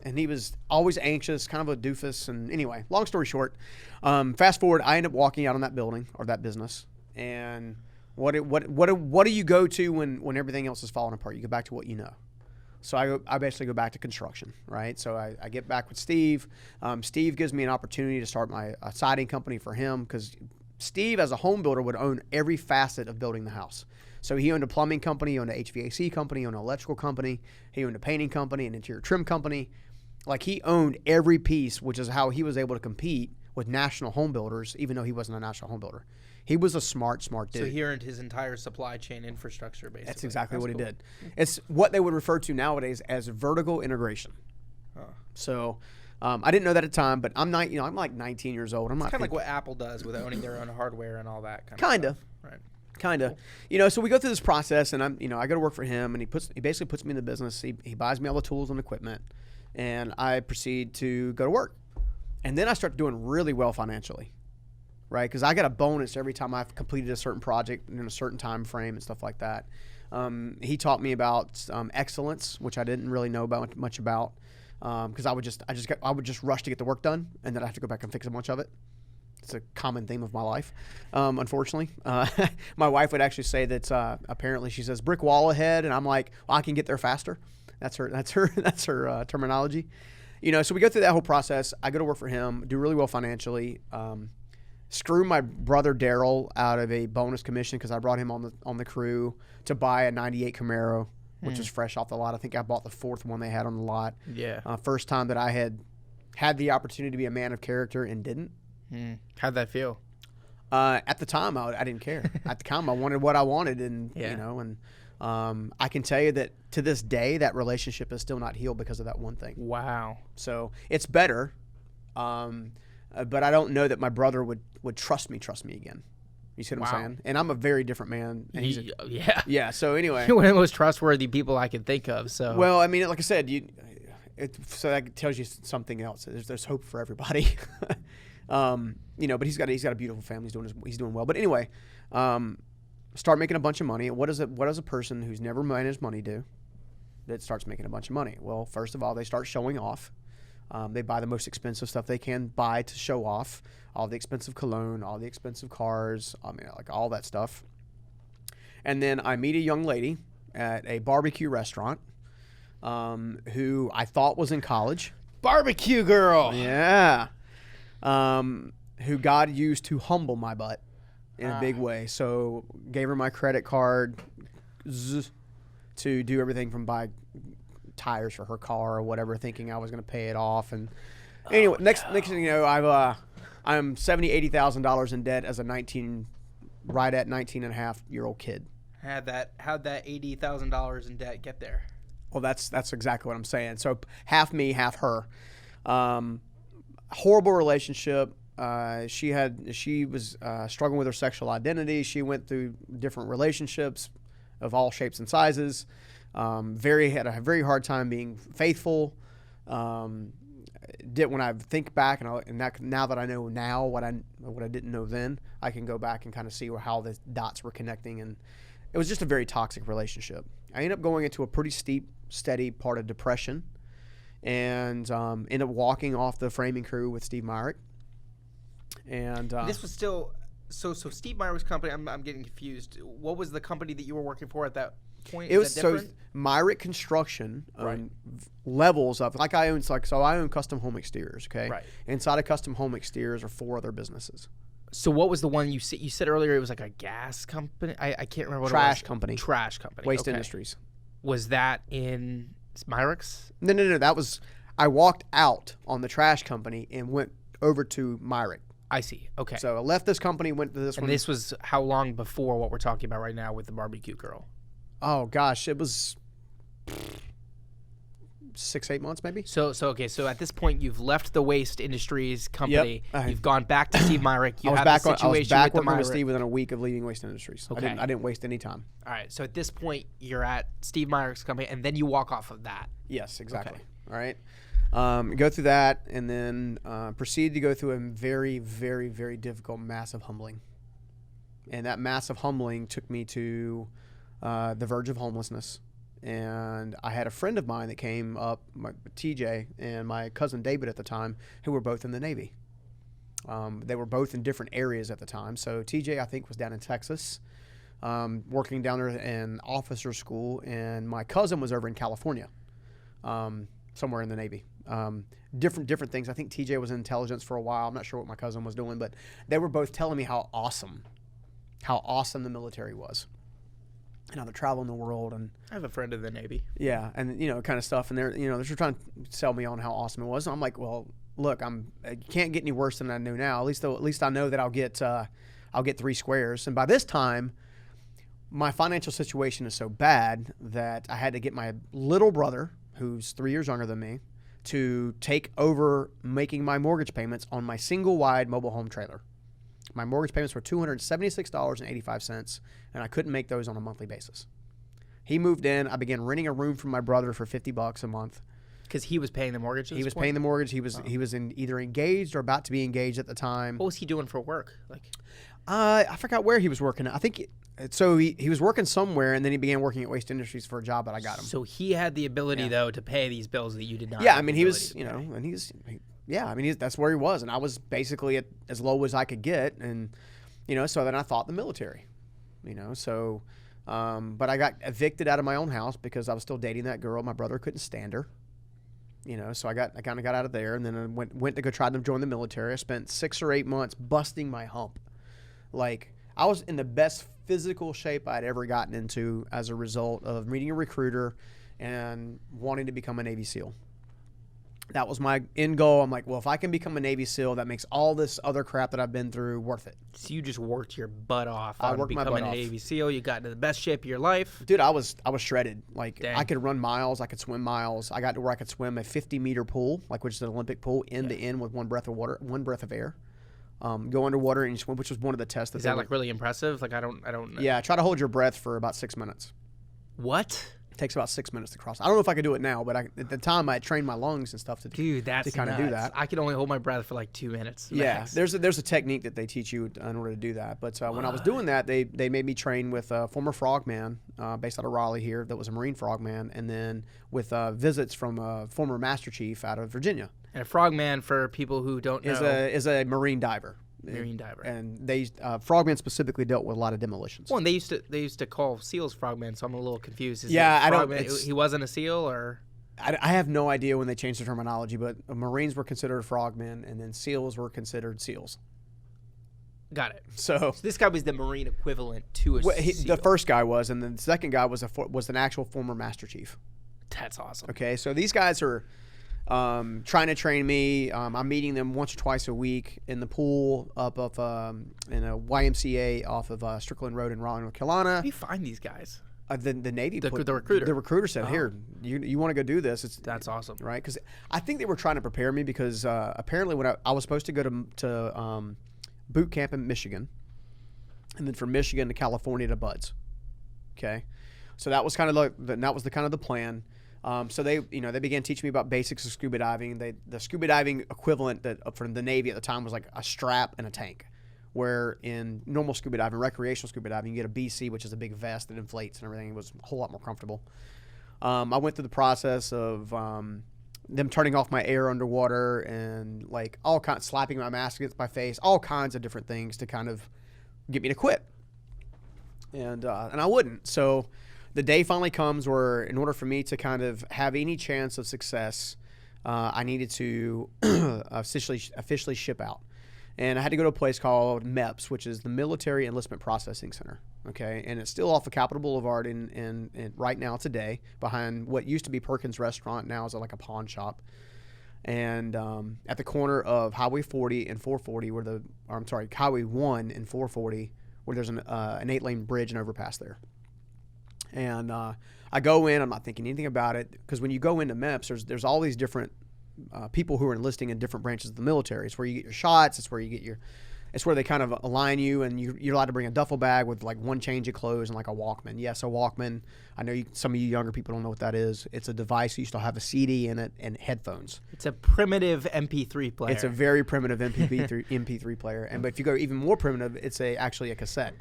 and he was always anxious, kind of a doofus. And anyway, long story short, fast forward, I end up walking out on that building or that business. And what do you go to when everything else is falling apart? You go back to what you know. So I basically go back to construction, right? So I get back with Steve. Steve gives me an opportunity to start a siding company for him, because Steve, as a home builder, would own every facet of building the house. So he owned a plumbing company, he owned an HVAC company, he owned an electrical company, he owned a painting company, an interior trim company. Like, he owned every piece, which is how he was able to compete with national home builders, even though he wasn't a national home builder. He was a smart dude. So he earned his entire supply chain infrastructure, basically. That's exactly what he did. It's what they would refer to nowadays as vertical integration. Huh. So I didn't know that at the time, but I'm like 19 years old. I'm not kind of like what Apple does with owning their own hardware and all that kind of stuff. Right. Kind of. So we go through this process, and I go to work for him, and he basically puts me in the business. He buys me all the tools and equipment, and I proceed to go to work. And then I start doing really well financially, right? Because I got a bonus every time I've completed a certain project in a certain time frame and stuff like that. He taught me about excellence, which I didn't really know much about, because I would just rush to get the work done, and then I have to go back and fix a bunch of it. It's a common theme of my life, unfortunately. My wife would actually say that apparently she says brick wall ahead, and I'm like, well, I can get there faster. That's her terminology. So we go through that whole process. I go to work for him, do really well financially. Screw my brother Daryl out of a bonus commission because I brought him on the crew to buy a '98 Camaro, which was fresh off the lot. I think I bought the fourth one they had on the lot. Yeah. First time that I had the opportunity to be a man of character and didn't. How'd that feel? At the time, I didn't care. At the time, I wanted what I wanted, and I can tell you that to this day, that relationship is still not healed because of that one thing. Wow. So it's better, but I don't know that my brother would trust me again. You see what I'm saying? And I'm a very different man. And yeah. So anyway, you're one of the most trustworthy people I can think of. So well, I mean, like I said, so that tells you something else. There's hope for everybody. But he's got a beautiful family. He's doing well. But anyway, start making a bunch of money. What does a person who's never managed money do that starts making a bunch of money? Well, first of all, they start showing off. They buy the most expensive stuff they can buy to show off. All the expensive cologne, all the expensive cars. Like all that stuff. And then I meet a young lady at a barbecue restaurant, who I thought was in college. Barbecue girl. Yeah. Who God used to humble my butt in a big way. So gave her my credit card to do everything from buy tires for her car or whatever, thinking I was going to pay it off. And anyway, next thing you know, I'm $80,000 in debt as a 19 and a half year old kid. How'd that $80,000 in debt get there? Well, that's exactly what I'm saying. So half me, half her. Horrible relationship. She was struggling with her sexual identity. She went through different relationships of all shapes and sizes. Had a very hard time being faithful. When I think back now that I know now what I didn't know then, I can go back and kind of see how the dots were connecting, and it was just a very toxic relationship. I ended up going into a pretty steady part of depression, and ended up walking off the framing crew with Steve Myrick. And this was still so Steve Myrick's company. I'm getting confused. What was the company that you were working for at that point? It was so Myrick Construction levels of like I own I own custom home exteriors. Okay, right. Inside of custom home exteriors are 4 other businesses. So what was the one you said earlier? It was like a gas company. I can't remember what Trash it was. company. Trash company. Waste Industries. Was that in Myrick's? No. That was I walked out on the trash company and went over to Myrick. I see. Okay. So I left this company, went to this one. And this was how long before what we're talking about right now with the barbecue girl? Oh gosh, it was 6-8 months maybe. So at this point, you've left the Waste Industries company. Yep. You've gone back to Steve Myrick. I was back working with Steve within a week of leaving Waste Industries. Okay. I didn't waste any time. All right. So at this point, you're at Steve Myrick's company, and then you walk off of that. Yes, exactly. Okay. All right. Go through that, and then proceed to go through a very, very, very difficult, massive humbling. And that massive humbling took me to the verge of homelessness. And I had a friend of mine that came up, TJ, and my cousin David at the time, who were both in the Navy. They were both in different areas at the time. So TJ, I think, was down in Texas, working down there in officer school, and my cousin was over in California, somewhere in the Navy. Different things. I think TJ was in intelligence for a while. I'm not sure what my cousin was doing, but they were both telling me how awesome the military was. And how they're traveling the world, and I have a friend in the Navy. Yeah, and kind of stuff, and they're just trying to sell me on how awesome it was. And I'm like, well, look, I can't get any worse than I know now. At least I know that I'll get 3 squares. And by this time, my financial situation is so bad that I had to get my little brother, who's 3 years younger than me, to take over making my mortgage payments on my single wide mobile home trailer. My mortgage payments were $276.85, and I couldn't make those on a monthly basis. He moved in. I began renting a room from my brother for $50 a month. Because he was paying the mortgage. He was paying the mortgage. He was either engaged or about to be engaged at the time. What was he doing for work? I forgot where he was working. I think so. He was working somewhere, and then he began working at Waste Industries for a job that I got him. So he had the ability though to pay these bills that you did not. Yeah, I mean he was, that's where he was, and I was basically at as low as I could get, and so then I thought the military, but I got evicted out of my own house because I was still dating that girl. My brother couldn't stand her, so I kind of got out of there, and then I went to go try to join the military. I spent 6 or 8 months busting my hump. Like, I was in the best physical shape I'd ever gotten into as a result of meeting a recruiter and wanting to become a Navy SEAL. That was my end goal. I'm like, well, if I can become a Navy SEAL, that makes all this other crap that I've been through worth it. So you just worked your butt off I on worked my butt becoming a off. Navy SEAL. You got into the best shape of your life. Dude, I was shredded. Like, Dang. I could run miles. I could swim miles. I got to where I could swim a 50-meter pool, which is an Olympic pool, end to end with one breath of air. Go underwater and swim, which was one of the tests. Is that really impressive? Like, I don't know. Yeah, try to hold your breath for about 6 minutes. What? It takes about 6 minutes to cross. I don't know if I could do it now, but at the time I trained my lungs and stuff to kind of do that. I could only hold my breath for like 2 minutes. Yeah, max. there's a technique that they teach you in order to do that. But when I was doing that, they made me train with a former frogman based out of Raleigh here that was a Marine frogman, and then with visits from a former Master Chief out of Virginia. And a frogman, for people who don't know, is a Marine diver. Marine diver. And they frogmen specifically dealt with a lot of demolitions. Well, and they used to call seals frogmen, so I'm a little confused. He wasn't a seal, or I have no idea when they changed the terminology, but Marines were considered frogmen, and then SEALs were considered SEAls. Got it. So this guy was the Marine equivalent to a SEAL. The first guy was, and then the second guy was an actual former Master Chief. That's awesome. Okay, so these guys are trying to train me. I'm meeting them once or twice a week in the pool up of in a YMCA off of Strickland Road in Raleigh, North Carolina. How do you find these guys? The Navy, the recruiter. The recruiter said, "Here, you want to go do this?" That's awesome, right? Because I think they were trying to prepare me because apparently when I was supposed to go to boot camp in Michigan, and then from Michigan to California to Buds. Okay, so that was kind of the plan. So they began teaching me about basics of scuba diving. The scuba diving equivalent from the Navy at the time was like a strap and a tank, where in normal scuba diving, recreational scuba diving, you get a BC, which is a big vest that inflates and everything. It was a whole lot more comfortable. I went through the process of them turning off my air underwater and like all kinds, slapping my mask against my face, all kinds of different things to kind of get me to quit. And I wouldn't. So the day finally comes where, in order for me to kind of have any chance of success, I needed to officially ship out. And I had to go to a place called MEPS, which is the Military Enlistment Processing Center. Okay, and it's still off of Capitol Boulevard in right now today, behind what used to be Perkins Restaurant, now is like a pawn shop. And at the corner of Highway 40 and 440, Highway 1 and 440, where there's an 8-lane bridge and overpass there. And I go in. I'm not thinking anything about it, because when you go into MEPS, there's all these different people who are enlisting in different branches of the military. It's where you get your shots. It's where you get it's where they kind of align you, and you're allowed to bring a duffel bag with like one change of clothes and like a Walkman. Yes, a Walkman. I know some of you younger people don't know what that is. It's a device. You still have a CD in it and headphones. It's a primitive MP3 player. It's a very primitive MP3 player. But if you go even more primitive, it's actually a cassette.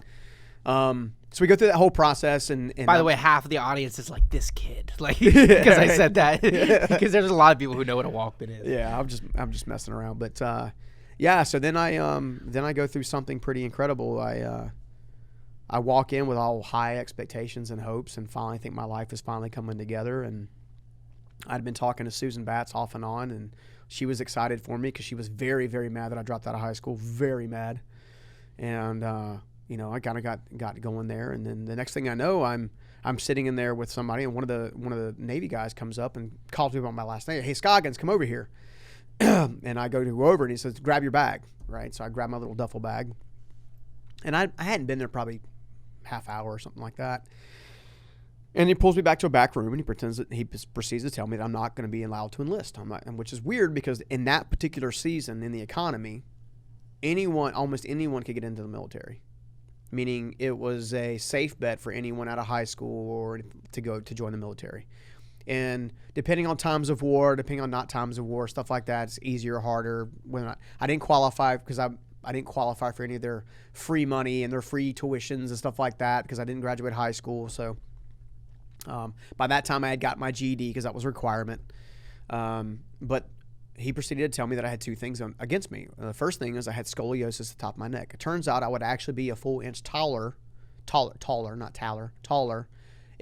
So we go through that whole process, and by the way, half of the audience is like, this kid, like, because I said that, because there's a lot of people who know what a Walkman is. Yeah, I'm just messing around, but yeah. So then I go through something pretty incredible. I walk in with all high expectations and hopes, and finally think my life is finally coming together. And I'd been talking to Susan Batts off and on, and she was excited for me because she was very, very mad that I dropped out of high school, very mad, and I kind of got going there. And then the next thing I know, I'm sitting in there with somebody, and one of the Navy guys comes up and calls me by my last name. Hey, Scoggins, come over here. And I go over, and he says, grab your bag, right? So I grab my little duffel bag, and I hadn't been there probably half hour or something like that. And he pulls me back to a back room, and he proceeds to tell me that I'm not going to be allowed to enlist. Which is weird, because in that particular season in the economy, almost anyone could get into the military. Meaning it was a safe bet for anyone out of high school or to join the military. And depending on times of war, depending on not times of war, stuff like that, it's easier or harder. When I didn't qualify, because I didn't qualify for any of their free money and their free tuitions and stuff like that, because I didn't graduate high school. So by that time I had got my GED, because that was a requirement. But he proceeded to tell me that I had two things against me. The first thing is I had scoliosis at the top of my neck. It turns out I would actually be a full inch taller,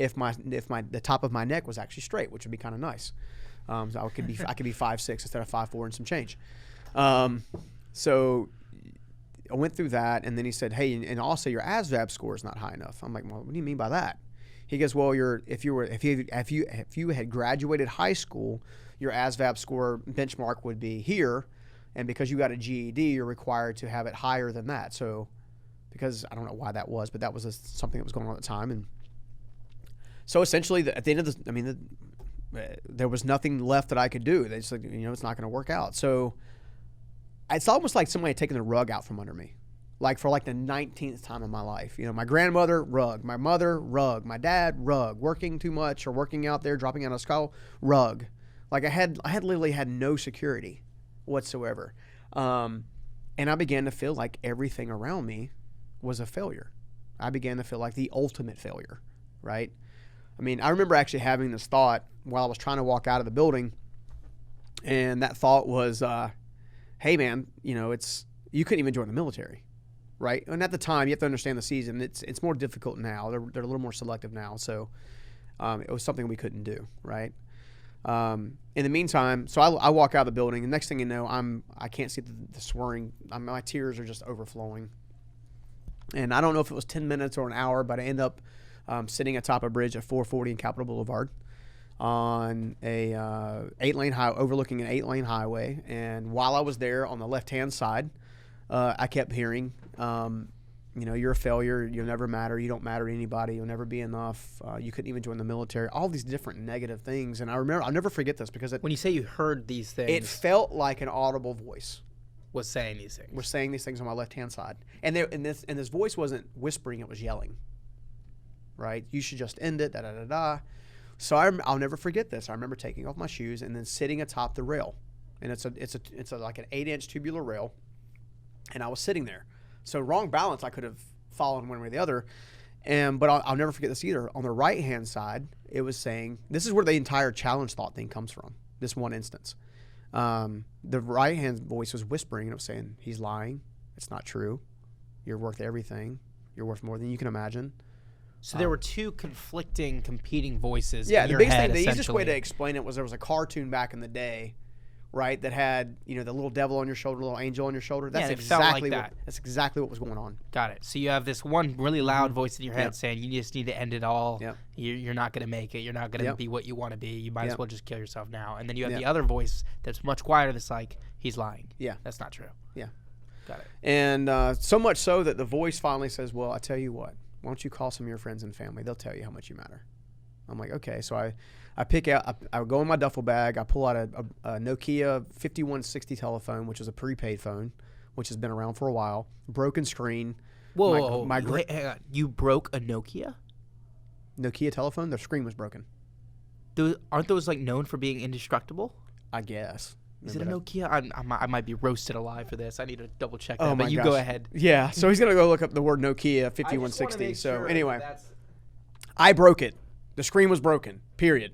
if the top of my neck was actually straight, which would be kind of nice. So I could be 5'6" instead of 5'4" and some change. So I went through that, and then he said, "Hey, and also your ASVAB score is not high enough." I'm like, "Well, what do you mean by that?" He goes, "Well, if you had graduated high school, your ASVAB score benchmark would be here, and because you got a GED, you're required to have it higher than that." So, because I don't know why that was, but that was something that was going on at the time. And so essentially, at the end of there was nothing left that I could do. They just like, it's not going to work out. So it's almost like somebody had taken the rug out from under me, like for like the 19th time in my life. My grandmother, rug. My mother, rug. My dad, rug. Working too much or working out there, dropping out of school, rug. Like I had literally had no security whatsoever. And I began to feel like everything around me was a failure. I began to feel like the ultimate failure, right? I remember actually having this thought while I was trying to walk out of the building, and that thought was, hey man, you couldn't even join the military, right? And at the time, you have to understand the season. It's more difficult now. They're a little more selective now. So it was something we couldn't do, right? In the meantime, so I walk out of the building, and next thing you know, I can't see the swirling. My tears are just overflowing. And I don't know if it was 10 minutes or an hour, but I end up sitting atop a bridge at 440 in Capitol Boulevard on a 8-lane highway, overlooking an 8-lane highway. And while I was there on the left-hand side, I kept hearing, you're a failure. You'll never matter. You don't matter to anybody. You'll never be enough. You couldn't even join the military. All these different negative things. And I'll never forget this, because when you say you heard these things, it felt like an audible voice was saying these things. Was saying these things on my left-hand side. And this voice wasn't whispering. It was yelling. Right? You should just end it. Da da da da. So I'll never forget this. I remember taking off my shoes and then sitting atop the rail, and it's like an 8-inch tubular rail, and I was sitting there. So wrong balance, I could have fallen one way or the other, but I'll never forget this either. On the right hand side, it was saying, this is where the entire challenge thought thing comes from. This one instance, the right hand voice was whispering, and it was saying, "He's lying. It's not true. You're worth everything. You're worth more than you can imagine." So there were two competing voices. Yeah, in the your biggest head, thing, the easiest way to explain it was there was a cartoon back in the day, right, that had the little devil on your shoulder, little angel on your shoulder. That's exactly that's exactly what was going on. Got it. So you have this one really loud voice in your head saying you just need to end it all. Yep. You're not going to make it. You're not going to be what you want to be. You might as well just kill yourself now. And then you have the other voice that's much quieter. That's like, he's lying. Yeah, that's not true. Yeah, got it. And so much so that the voice finally says, "Well, I tell you what. why don't you call some of your friends and family? They'll tell you how much you matter. I'm like, okay. So I pick out, I go in my duffel bag. I pull out a Nokia 5160 telephone, which is a prepaid phone, which has been around for a while. Broken screen. Whoa. Hang on. You broke a Nokia telephone? The screen was broken. Aren't those like known for being indestructible? I guess. Is it a Nokia? I might be roasted alive for this. I need to double check that. Oh but my you gosh. go ahead. Yeah. So he's gonna go look up the word Nokia 5160. So anyway, I broke it. The screen was broken. Period.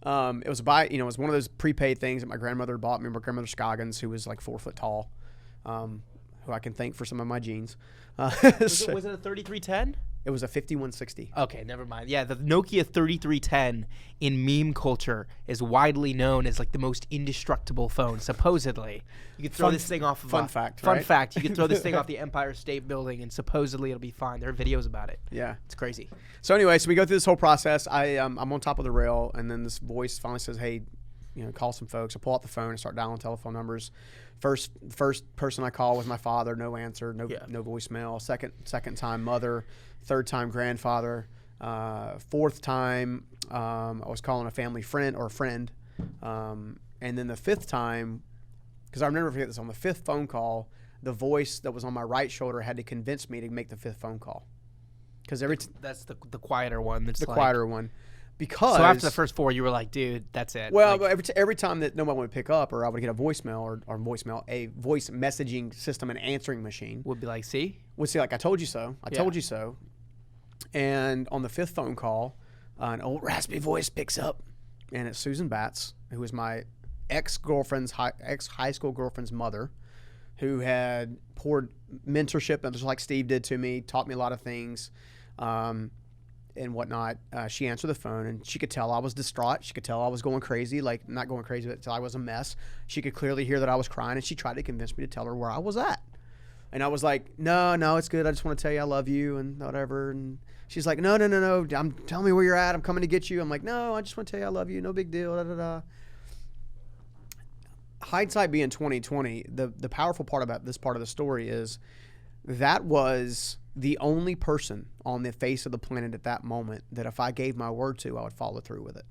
It was it was one of those prepaid things that my grandmother bought me. My grandmother Scoggins, who was like 4 foot tall, who I can thank for some of my genes. Was it a 3310? It was a 5160. Okay, never mind. Yeah, the Nokia 3310 in meme culture is widely known as like the most indestructible phone. Supposedly, you could throw this thing off. Fun fact. You could throw this thing off the Empire State Building, and supposedly it'll be fine. There are videos about it. Yeah, it's crazy. So anyway, we go through this whole process. I'm on top of the rail, and then this voice finally says, "Hey, call some folks." I pull out the phone and start dialing telephone numbers. First person I call was my father. No answer. No voicemail. Second time mother. Third time grandfather. Fourth time I was calling a family friend or a friend. And then the fifth time, because I never forget this, on the fifth phone call, the voice that was on my right shoulder had to convince me to make the fifth phone call. Because that's the quieter one. That's the quieter one. Because so after the first 4, you were like, dude, that's it. Well, every time that nobody would pick up, or I would get a voicemail or a voice messaging system, an answering machine would be like, see, like, I told you so. I told you so. And on the fifth phone call, an old raspy voice picks up, and it's Susan Batts, who was my ex-high school girlfriend's mother, who had poured mentorship, just like Steve did to me, taught me a lot of things, and whatnot. She answered the phone, and she could tell I was distraught. She could tell I was going crazy, like not going crazy, but I was a mess. She could clearly hear that I was crying, and she tried to convince me to tell her where I was at. And I was like, no, it's good. I just want to tell you I love you and whatever. And she's like, no. Tell me where you're at. I'm coming to get you. I'm like, no, I just want to tell you I love you. No big deal. Da, da, da. Hindsight being 2020, the powerful part about this part of the story is that was the only person on the face of the planet at that moment that if I gave my word to, I would follow through with it.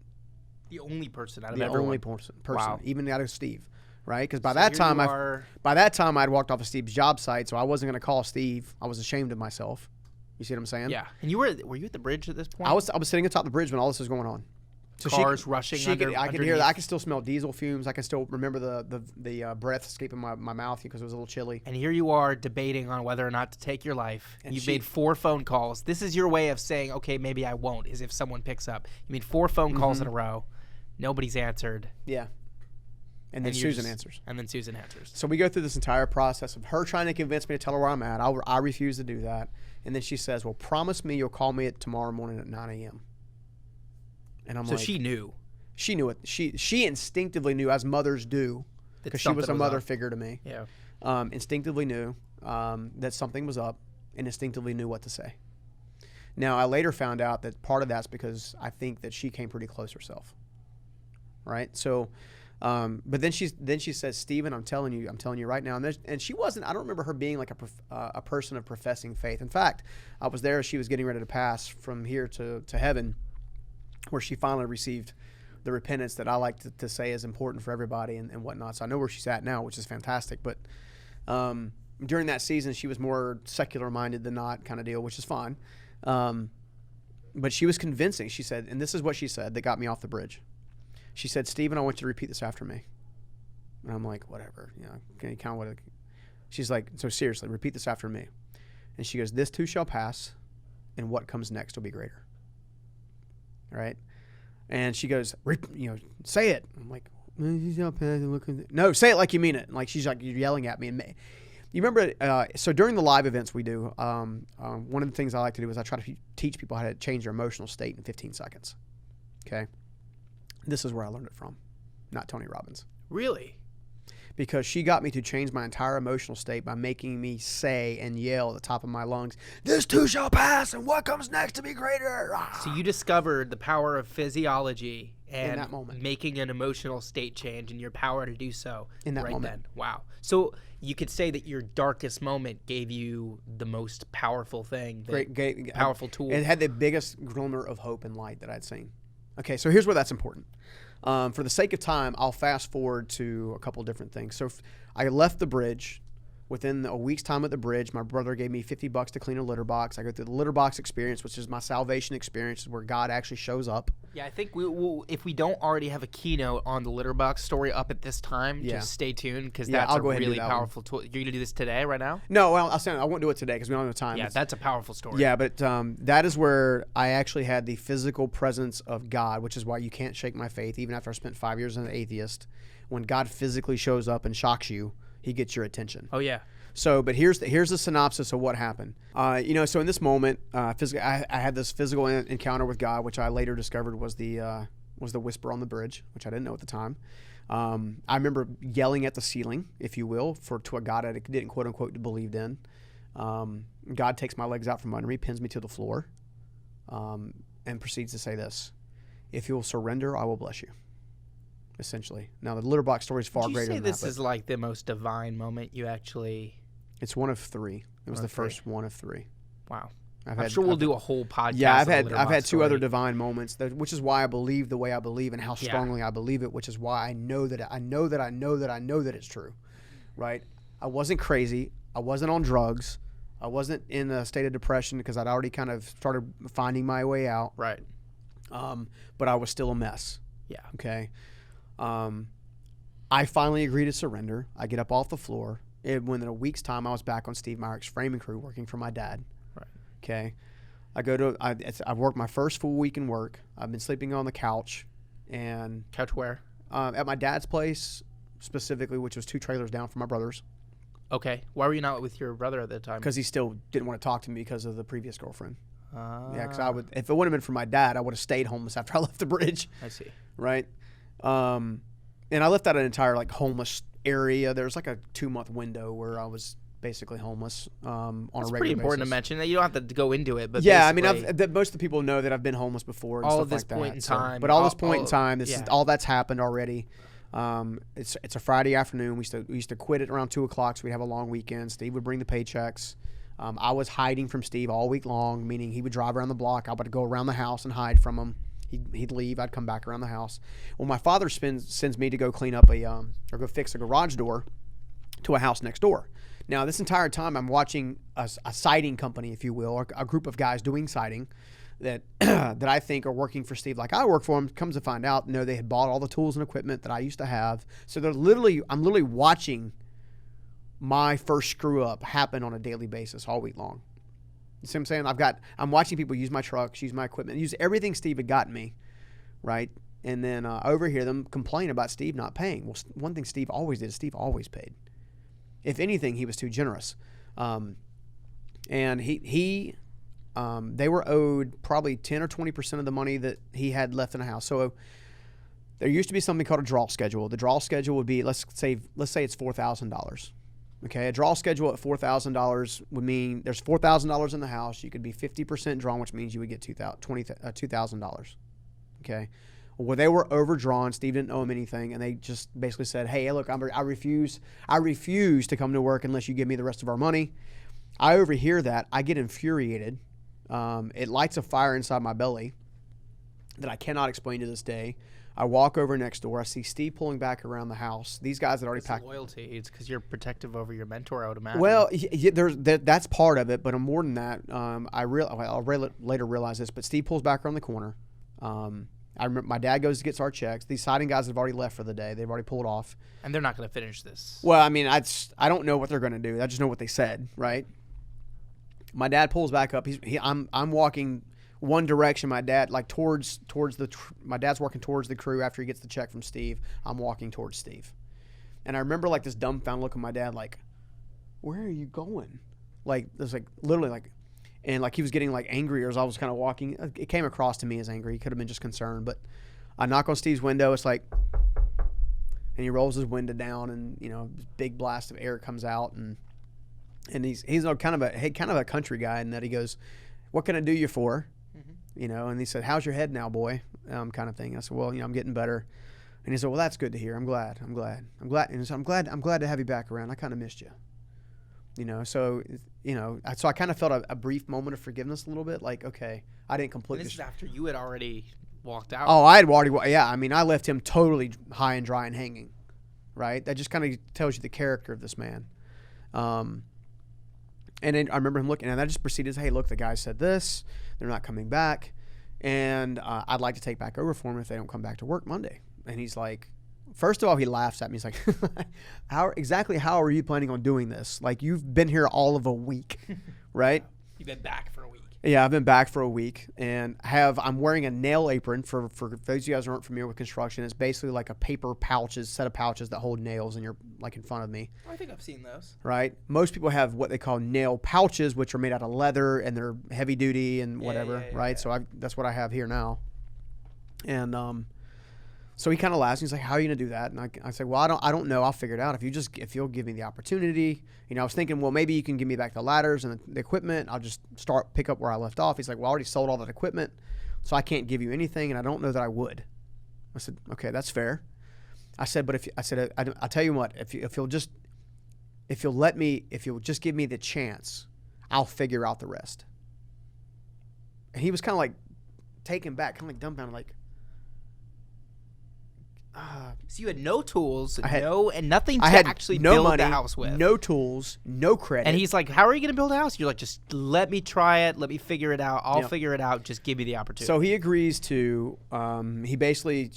The only person out of everyone? The only person, wow. Even out of Steve. Right, because by that time I'd walked off of Steve's job site, so I wasn't going to call Steve. I was ashamed of myself. You see what I'm saying? Yeah. And were you at the bridge at this point? I was sitting atop the bridge when all this was going on. So cars rushing. I could hear that. I could still smell diesel fumes. I can still remember the breath escaping my mouth because it was a little chilly. And here you are debating on whether or not to take your life. And you've made 4 phone calls. This is your way of saying, okay, maybe I won't. Is if someone picks up. You made 4 phone calls in a row. Nobody's answered. Yeah. And then Susan answers. So we go through this entire process of her trying to convince me to tell her where I'm at. I refuse to do that. And then she says, well, promise me you'll call me tomorrow morning at 9 a.m. And I'm like. So she knew. She knew it. She instinctively knew, as mothers do, because she was a mother figure to me. Yeah. Instinctively knew that something was up and instinctively knew what to say. Now, I later found out that part of that's because I think that she came pretty close herself. Right? So... but then she says, Stephen, I'm telling you right now. And she wasn't, I don't remember her being like a person of professing faith. In fact, I was there as she was getting ready to pass from here to heaven, where she finally received the repentance that I like to say is important for everybody and whatnot. So I know where she's at now, which is fantastic. But during that season, she was more secular minded than not kind of deal, which is fine. But she was convincing. She said, and this is what she said that got me off the bridge. She said, Stephen, I want you to repeat this after me. And I'm like, whatever. She's like, so seriously, repeat this after me. And she goes, this too shall pass, and what comes next will be greater. Right? And she goes, say it. I'm like, no, say it like you mean it. Like she's like, you're yelling at me. And you remember, so during the live events we do, one of the things I like to do is I try to teach people how to change their emotional state in 15 seconds. Okay? This is where I learned it from, not Tony Robbins. Really? Because she got me to change my entire emotional state by making me say and yell at the top of my lungs, this too shall pass, and what comes next to be greater. So you discovered the power of physiology and in that moment, making an emotional state change and your power to do so in that moment. Then. Wow. So you could say that your darkest moment gave you the most powerful thing, powerful tool. It had the biggest glimmer of hope and light that I'd seen. Okay, so here's where that's important. For the sake of time, I'll fast forward to a couple different things. So I left the bridge. Within a week's time at the bridge, my brother gave me $50 to clean a litter box. I go through the litter box experience, which is my salvation experience, where God actually shows up. Yeah, I think if we don't already have a keynote on the litter box story up at this time, just stay tuned, because that's a really powerful tool. You're going to do this today, right now? No, well, I won't do it today because we don't have time. Yeah, that's a powerful story. Yeah, but that is where I actually had the physical presence of God, which is why you can't shake my faith, even after I spent 5 years as an atheist. When God physically shows up and shocks you, he gets your attention. Oh, yeah. So, but here's the synopsis of what happened. So in this moment, I had this physical encounter with God, which I later discovered was the whisper on the bridge, which I didn't know at the time. I remember yelling at the ceiling, if you will, to a God I didn't quote unquote believed in. God takes my legs out from under me, pins me to the floor, and proceeds to say this: "If you will surrender, I will bless you." Essentially. Now the litter box story is far greater than that. This is like the most divine moment you actually. It's one of three. It was the first one of three. Wow. I'm sure we'll do a whole podcast. Yeah, I've had two other divine moments, which is why I believe the way I believe and how strongly I believe it, which is why I know that it's true, right? I wasn't crazy. I wasn't on drugs. I wasn't in a state of depression because I'd already kind of started finding my way out. Right. But I was still a mess. Yeah. Okay. I finally agreed to surrender. I get up off the floor. Within a week's time, I was back on Steve Meyer's framing crew working for my dad. Right. Okay. I've worked my first full week in work. I've been sleeping on the couch. Couch where? At my dad's place, specifically, which was 2 trailers down from my brother's. Okay. Why were you not with your brother at that time? Because he still didn't want to talk to me because of the previous girlfriend. Yeah, because if it wouldn't have been for my dad, I would have stayed homeless after I left the bridge. I see. Right. And I left out an entire homeless area. There's like a 2-month window where I was basically homeless on a regular basis. It's pretty important to mention that you don't have to go into it, but yeah, I mean, most of the people know that I've been homeless before and stuff like that. All this point in time, but all this point in time, all that's happened already. It's a Friday afternoon. We used to quit at around 2:00, so we'd have a long weekend. Steve would bring the paychecks. I was hiding from Steve all week long, meaning he would drive around the block. I would go around the house and hide from him. He'd leave. I'd come back around the house. Well, my father sends me to go clean up or go fix a garage door to a house next door. Now, this entire time, I'm watching a siding company, if you will, or a group of guys doing siding that that I think are working for Steve like I work for him. Comes to find out, no, they had bought all the tools and equipment that I used to have. So I'm literally watching my first screw up happen on a daily basis all week long. You see what I'm saying? I'm watching people use my trucks, use my equipment, use everything Steve had gotten me, right? And then overhear them complain about Steve not paying. Well, one thing Steve always did is Steve always paid. If anything, he was too generous. And they were owed probably 10 or 20% of the money that he had left in the house. So there used to be something called a draw schedule. The draw schedule would be, let's say it's $4,000. Okay, a draw schedule at $4,000 would mean there's $4,000 in the house. You could be 50% drawn, which means you would get $2,000. Okay, well, they were overdrawn. Steve didn't owe him anything, and they just basically said, "Hey, look, I refuse to come to work unless you give me the rest of our money." I overhear that. I get infuriated. It lights a fire inside my belly that I cannot explain to this day. I walk over next door. I see Steve pulling back around the house. These guys had already packed. Loyalty. It's because you're protective over your mentor, I would imagine. Well, that's part of it, but more than that, I'll later realize this. But Steve pulls back around the corner. I remember my dad goes to get our checks. These siding guys have already left for the day. They've already pulled off. And they're not going to finish this. Well, I mean, I don't know what they're going to do. I just know what they said, right? My dad pulls back up. I'm walking one direction. My dad my dad's walking towards the crew after he gets the check from Steve. I'm walking towards Steve, and I remember this dumbfounded look of my dad, where are you going? There's literally and he was getting angry as I was kind of walking. It came across to me as angry. He could have been just concerned, but I knock on Steve's window. It's and he rolls his window down, and this big blast of air comes out, and he's kind of a country guy, in that he goes, "What can I do you for?" And he said, "How's your head now, boy?" Kind of thing. I said, "Well, I'm getting better." And he said, well, that's good to hear. I'm glad. And he said, I'm glad to have you back around. I kind of missed you. So I kind of felt a brief moment of forgiveness a little bit. Like, okay, I didn't completely. And this is after you had already walked out. Oh, I had already. Yeah, I mean, I left him totally high and dry and hanging. Right. That just kind of tells you the character of this man. And then I remember him looking, and I just proceeded to say, hey, look, the guy said this. They're not coming back, and I'd like to take back over for them if they don't come back to work Monday. And he's like, first of all, he laughs at me. He's like, how are you planning on doing this? Like, you've been here all of a week, right? You've been back for a week. Yeah, I've been back for a week, and I'm wearing a nail apron for those of you guys who aren't familiar with construction. It's basically like a paper set of pouches that hold nails, and you're like in front of me. I think I've seen those. Right? Most people have what they call nail pouches, which are made out of leather, and they're heavy duty and whatever, right? Yeah. So that's what I have here now. And so he kind of laughs. And he's like, "How are you gonna do that?" And I say, "Well, I don't know. I'll figure it out. If you'll give me the opportunity." I was thinking, well, maybe you can give me back the ladders and the equipment. I'll just pick up where I left off. He's like, "Well, I already sold all that equipment, so I can't give you anything, and I don't know that I would." I said, "Okay, that's fair." I said, "But I'll tell you what. If you'll just give me the chance, I'll figure out the rest." And he was kind of like taken back, kind of like dumbfounded, like. So you had no tools, and nothing to actually no build money, the house with. No tools, no credit. And he's like, how are you going to build a house? You're like, just let me try it. Let me figure it out. I'll figure it out. Just give me the opportunity. So he agrees to, he basically,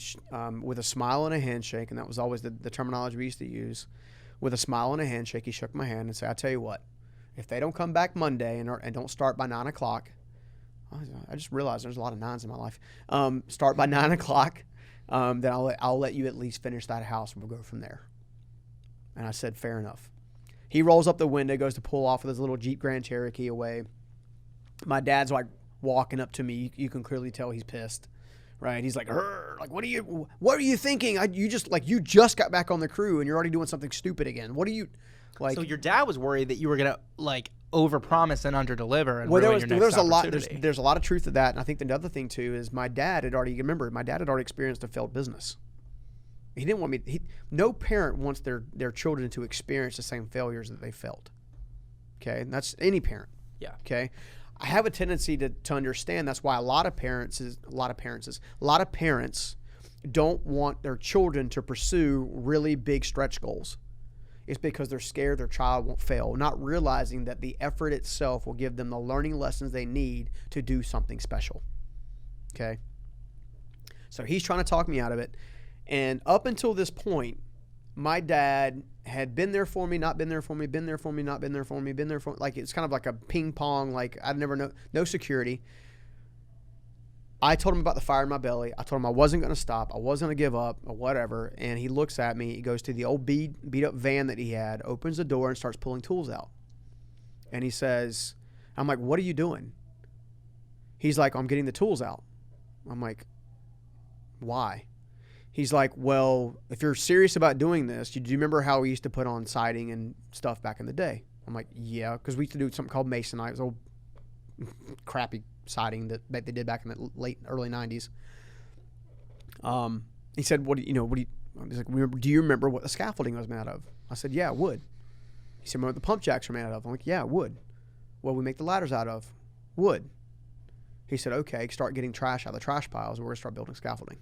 with a smile and a handshake, and that was always the terminology we used to use, with a smile and a handshake, he shook my hand and said, "I'll tell you what, if they don't come back Monday and don't start by 9 o'clock, I just realized there's a lot of nines in my life, start by 9 o'clock, then I'll let you at least finish that house, and we'll go from there." And I said, fair enough. He rolls up the window, goes to pull off with his little Jeep Grand Cherokee away. My dad's like walking up to me. You can clearly tell he's pissed, right? He's like, like, what are you thinking? You just got back on the crew and you're already doing something stupid again. What are you like? So your dad was worried that you were gonna like overpromise and underdeliver, and there's a lot of truth to that. And I think the other thing too is my dad had already experienced a failed business. He didn't want me. No parent wants their children to experience the same failures that they felt. Okay, and that's any parent. Yeah. Okay, I have a tendency to understand that's why a lot of parents don't want their children to pursue really big stretch goals. It's because they're scared their child won't fail, not realizing that the effort itself will give them the learning lessons they need to do something special. Okay? So he's trying to talk me out of it. And up until this point, my dad had been there for me, not been there for me, been there for me, not been there for me, been there for me. Like, it's kind of like a ping pong, like I'd never know, no security. I told him about the fire in my belly. I told him I wasn't going to stop. I wasn't going to give up or whatever. And he looks at me. He goes to the old beat up van that he had, opens the door and starts pulling tools out. And he says, I'm like, what are you doing? He's like, I'm getting the tools out. I'm like, why? He's like, well, if you're serious about doing this, do you remember how we used to put on siding and stuff back in the day? I'm like, yeah, because we used to do something called masonite. It was old crappy siding that they did back in the early 90s. He said, he's like, do you remember what the scaffolding was made out of? I said, yeah, wood. He said, remember what the pump jacks are made out of? I'm like, yeah, wood. What do we make the ladders out of? Wood. He said, okay, start getting trash out of the trash piles and we're going to start building scaffolding.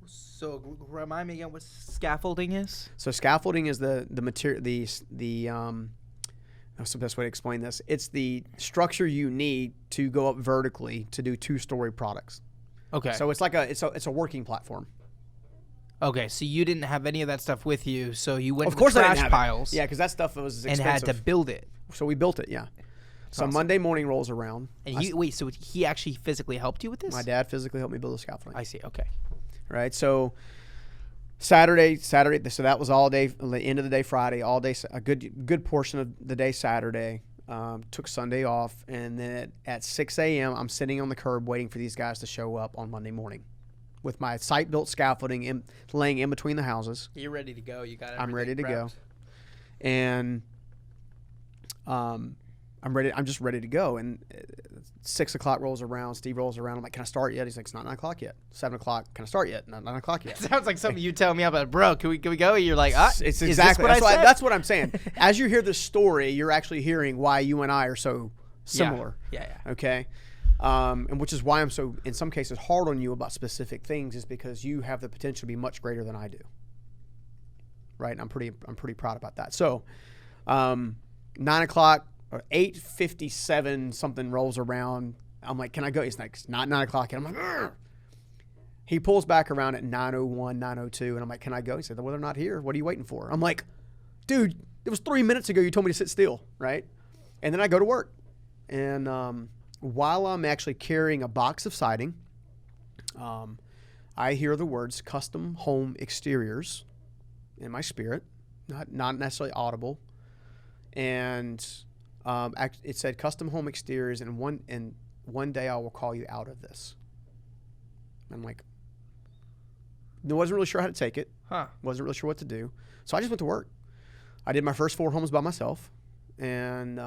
So remind me again what scaffolding is? So scaffolding is the material, that's the best way to explain this. It's the structure you need to go up vertically to do 2-story products. Okay. So it's like it's a working platform. Okay, so you didn't have any of that stuff with you, so you went of course to the I didn't trash have piles. It. Yeah, because that stuff was expensive. And had to build it. So we built it, yeah. So awesome. Monday morning rolls around. And so he actually physically helped you with this? My dad physically helped me build the scaffolding. I see, okay. Right, so Saturday, so that was all day, the end of the day Friday, all day, a good portion of the day Saturday. Took Sunday off, and then at 6 a.m. I'm sitting on the curb waiting for these guys to show up on Monday morning with my site-built scaffolding laying in between the houses. You're ready to go. You got everything I'm ready to prepped. go. And I'm just ready to go. And 6 o'clock rolls around. Steve rolls around. I'm like, can I start yet? He's like, it's not 9 o'clock yet. 7 o'clock. Can I start yet? Not 9 o'clock yet. Sounds like something you tell me about, bro. Can we go? You're like, it's is exactly this what I said? that's what I'm saying. As you hear this story, you're actually hearing why you and I are so similar. Yeah. Okay. And which is why I'm so, in some cases, hard on you about specific things, is because you have the potential to be much greater than I do. Right. And I'm pretty proud about that. So, 9 o'clock or 8:57 something rolls around. I'm like, can I go? He's like, it's not 9 o'clock. And I'm like, Argh. He pulls back around at 9:01, 9:02. And I'm like, can I go? He said, well, they're not here. What are you waiting for? I'm like, dude, it was 3 minutes ago you told me to sit still. Right. And then I go to work. And while I'm actually carrying a box of siding, I hear the words custom home exteriors in my spirit, not necessarily audible. And it said custom home exteriors, and one day I will call you out of this. I'm like, I wasn't really sure how to take it. Wasn't really sure what to do. So I just went to work. I did my first 4 homes by myself, and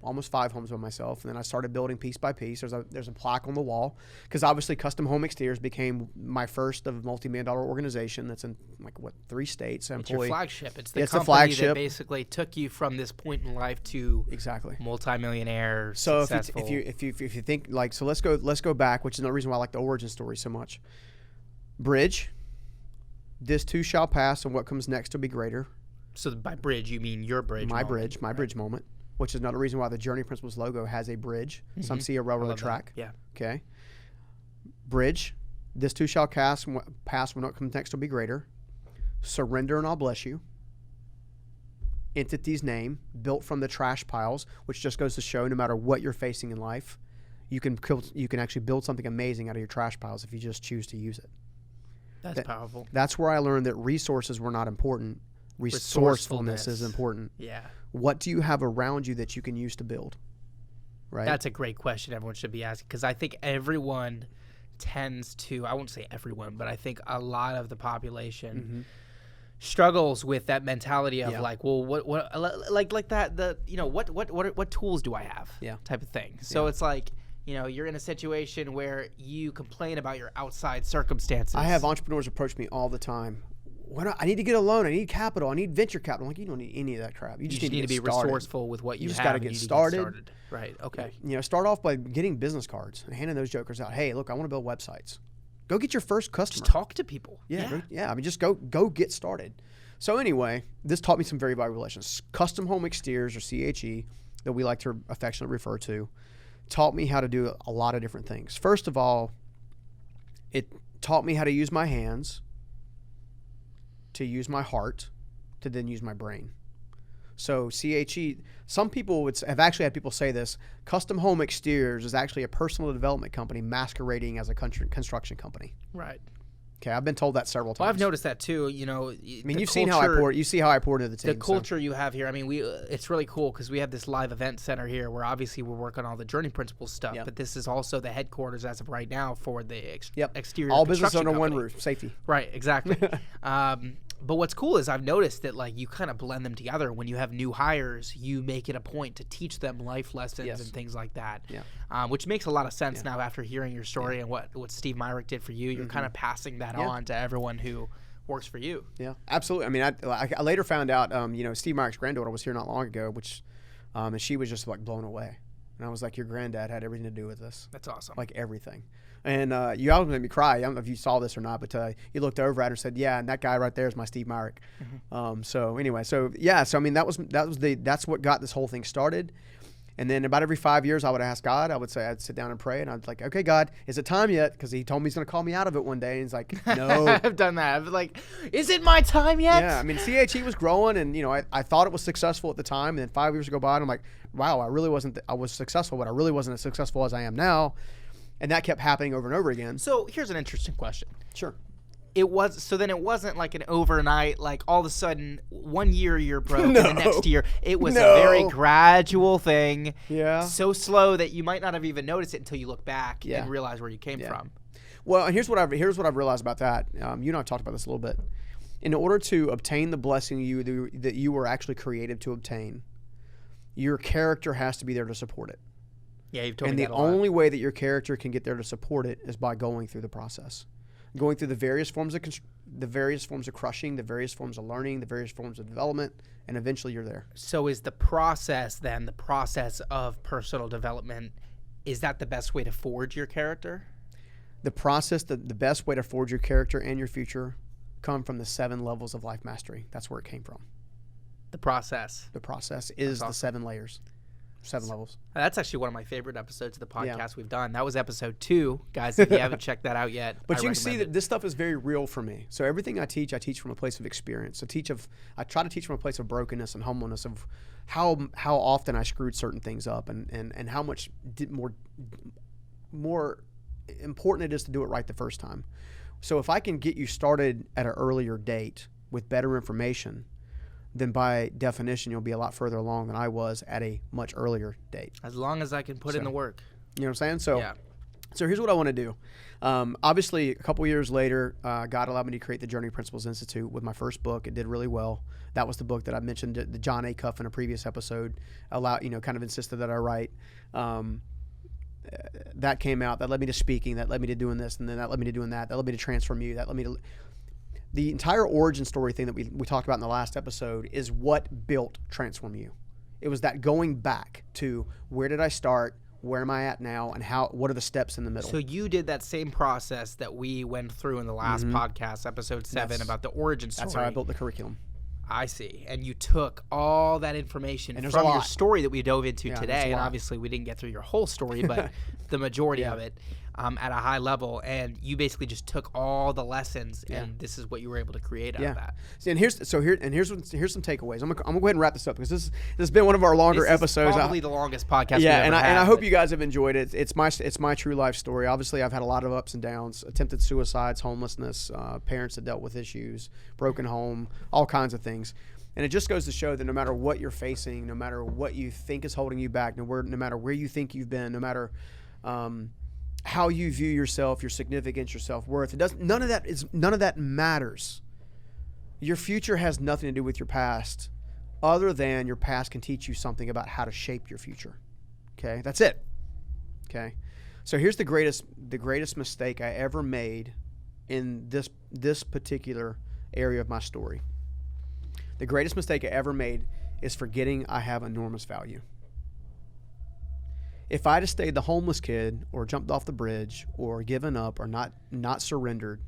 almost 5 homes by myself. And then I started building piece by piece. There's a plaque on the wall, because obviously Custom Home Exteriors became my first of a multi-million-dollar organization that's in 3 states. It's your flagship. It's the the company flagship that basically took you from this point in life to multi-millionaire. So successful. if you think so let's go back, which is another reason why I like the origin story so much. Bridge, this too shall pass, and what comes next will be greater. So by bridge, you mean your bridge My moment, bridge, my bridge moment, which is another reason why the Journey Principles logo has a bridge. Some see a railroad track. That. Yeah. Okay. Bridge, this too shall pass, when what comes next will be greater. Surrender and I'll bless you. Entity's name, built from the trash piles, which just goes to show no matter what you're facing in life, you can actually build something amazing out of your trash piles if you just choose to use it. That's powerful. That's where I learned that resources were not important. Resourcefulness is important. Yeah. What do you have around you that you can use to build? Right. That's a great question everyone should be asking, because I think everyone tends to, I won't say everyone, but I think a lot of the population struggles with that mentality of what tools do I have? Type of thing. So it's like, you're in a situation where you complain about your outside circumstances. I have entrepreneurs approach me all the time. I need to get a loan. I need capital. I need venture capital. I'm like, you don't need any of that crap. You just need to be started. resourceful with what you just have. got to get started. Right. Okay. Start off by getting business cards and handing those jokers out. Hey, look, I want to build websites. Go get your first customer. Just talk to people. Yeah. I mean, just go get started. So anyway, this taught me some very valuable lessons. Custom Home Exteriors, or CHE, that we like to affectionately refer to, taught me how to do a lot of different things. First of all, it taught me how to use my hands, to use my heart, to then use my brain. So CHE, some people have actually had people say this, Custom Home Exteriors is actually a personal development company masquerading as a construction company. Right. Okay, I've been told that several times. Well, I've noticed that too. I mean, you've seen how I pour. You see how I poured into the team. The culture you have here. I mean, it's really cool because we have this live event center here, where obviously we're working on all the Journey Principles stuff. But this is also the headquarters as of right now for the exterior. All business under company. one roof. Safety. Right. Exactly. But what's cool is I've noticed that you kind of blend them together. When you have new hires, you make it a point to teach them life lessons and things like that. Which makes a lot of sense now after hearing your story and what Steve Myrick did for you. You're kind of passing that on to everyone who works for you. Yeah, absolutely. I mean, I later found out, Steve Myrick's granddaughter was here not long ago, and she was just blown away. And I was like, your granddad had everything to do with this. That's awesome. Everything. And you almost made me cry. I don't know if you saw this or not, but he looked over at her and said, "Yeah, and that guy right there is my Steve Myrick." So anyway, so I mean that's what got this whole thing started. And then about every 5 years, I would ask God. I'd sit down and pray, and I'd be like, "Okay, God, is it time yet?" Because He told me He's going to call me out of it one day. And He's like, "No." I've done that. I've been like, "Is it my time yet?" Yeah, I mean, CHE was growing, and I thought it was successful at the time. And then 5 years go by, and I'm like, "Wow, I really wasn't. I was successful, but I really wasn't as successful as I am now." And that kept happening over and over again. So here's an interesting question. Sure. It wasn't like an overnight, all of a sudden 1 year you're broke and the next year. It was a very gradual thing. Yeah. So slow that you might not have even noticed it until you look back and realize where you came from. Well, and here's what I've realized about that. You and I talked about this a little bit. In order to obtain the blessing that you were actually created to obtain, your character has to be there to support it. Yeah, you've told and me the that a lot. only way that your character can get there to support it is by going through the process, going through the various forms of crushing, the various forms of learning, the various forms of development, and eventually you're there. So is the process of personal development, is that the best way to forge your character? The process, the best way to forge your character and your future come from the 7 levels of life mastery. That's where it came from. The process. The process is awesome. the 7 layers, 7 levels. That's actually one of my favorite episodes of the podcast Yeah. we've done. That was episode 2. Guys, if you haven't checked that out yet, But I you can see recommend that this stuff is very real for me. So everything I teach from a place of experience. I try to teach from a place of brokenness and humbleness, of how often I screwed certain things up, and how much more important it is to do it right the first time. So if I can get you started at an earlier date with better information, then by definition you'll be a lot further along than I was at a much earlier date. As long as I can put in the work. You know what I'm saying? So, Yeah. So here's what I want to do. Obviously, a couple years later, God allowed me to create the Journey Principles Institute with my first book. It did really well. That was the book that I mentioned, the John A. Cuff in a previous episode, kind of insisted that I write. That came out. That led me to speaking. That led me to doing this, and then that led me to doing that. That led me to Transform You. That led me to the entire origin story thing that we talked about in the last episode is what built Transform You. It was that going back to where did I start, where am I at now, and what are the steps in the middle. So you did that same process that we went through in the last podcast, episode 7, about the origin story. That's how I built the curriculum. I see. And you took all that information And from your lot. story that we dove into Yeah, today, there's a and lot. obviously we didn't get through your whole story, but the majority Yeah. of it at a high level, and you basically just took all the lessons, and this is what you were able to create out of that. See, and here's some takeaways. I'm gonna go ahead and wrap this up because this has been one of our longer This episodes. is probably the longest podcast Yeah, we've and ever I had, hope but- you guys have enjoyed it. It's my true life story. Obviously, I've had a lot of ups and downs, attempted suicides, homelessness, parents that dealt with issues, broken home, all kinds of things. And it just goes to show that no matter what you're facing, no matter what you think is holding you back, no matter where you think you've been, no matter how you view yourself, your significance, your self-worth, none of that matters. Your future has nothing to do with your past, other than your past can teach you something about how to shape your future. Okay, that's it. Okay, so here's the greatest mistake I ever made in this particular area of my story. The greatest mistake I ever made is forgetting I have enormous value. If I'd have stayed the homeless kid or jumped off the bridge or given up or not surrendered,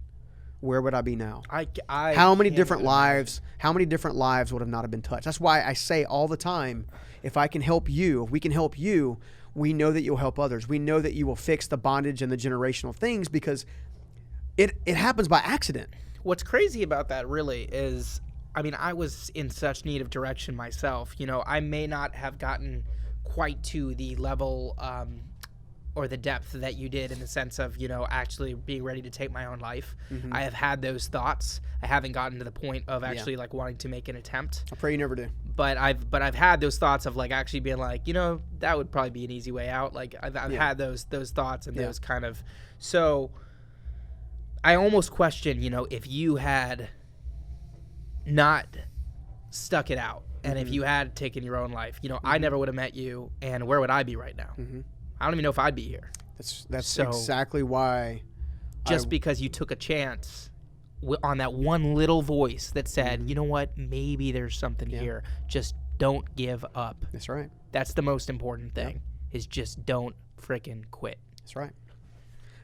where would I be now? How many different lives would have not have been touched? That's why I say all the time, if we can help you, we know that you'll help others. We know that you will fix the bondage and the generational things because it happens by accident. What's crazy about that really is, I was in such need of direction myself. I may not have gotten quite to the level or the depth that you did in the sense of, actually being ready to take my own life. Mm-hmm. I have had those thoughts. I haven't gotten to the point of actually wanting to make an attempt. I pray you never do. But I've had those thoughts of actually being that would probably be an easy way out. I've had those thoughts and those kind of, so I almost question, if you had not stuck it out, and if you had taken your own life, I never would have met you, and where would I be right now? I don't even know if I'd be here. That's So- exactly why. Because you took a chance on that one little voice that said, you know what, maybe there's something here. Just don't give up. That's right. That's the most important thing, is just don't freaking quit. That's right.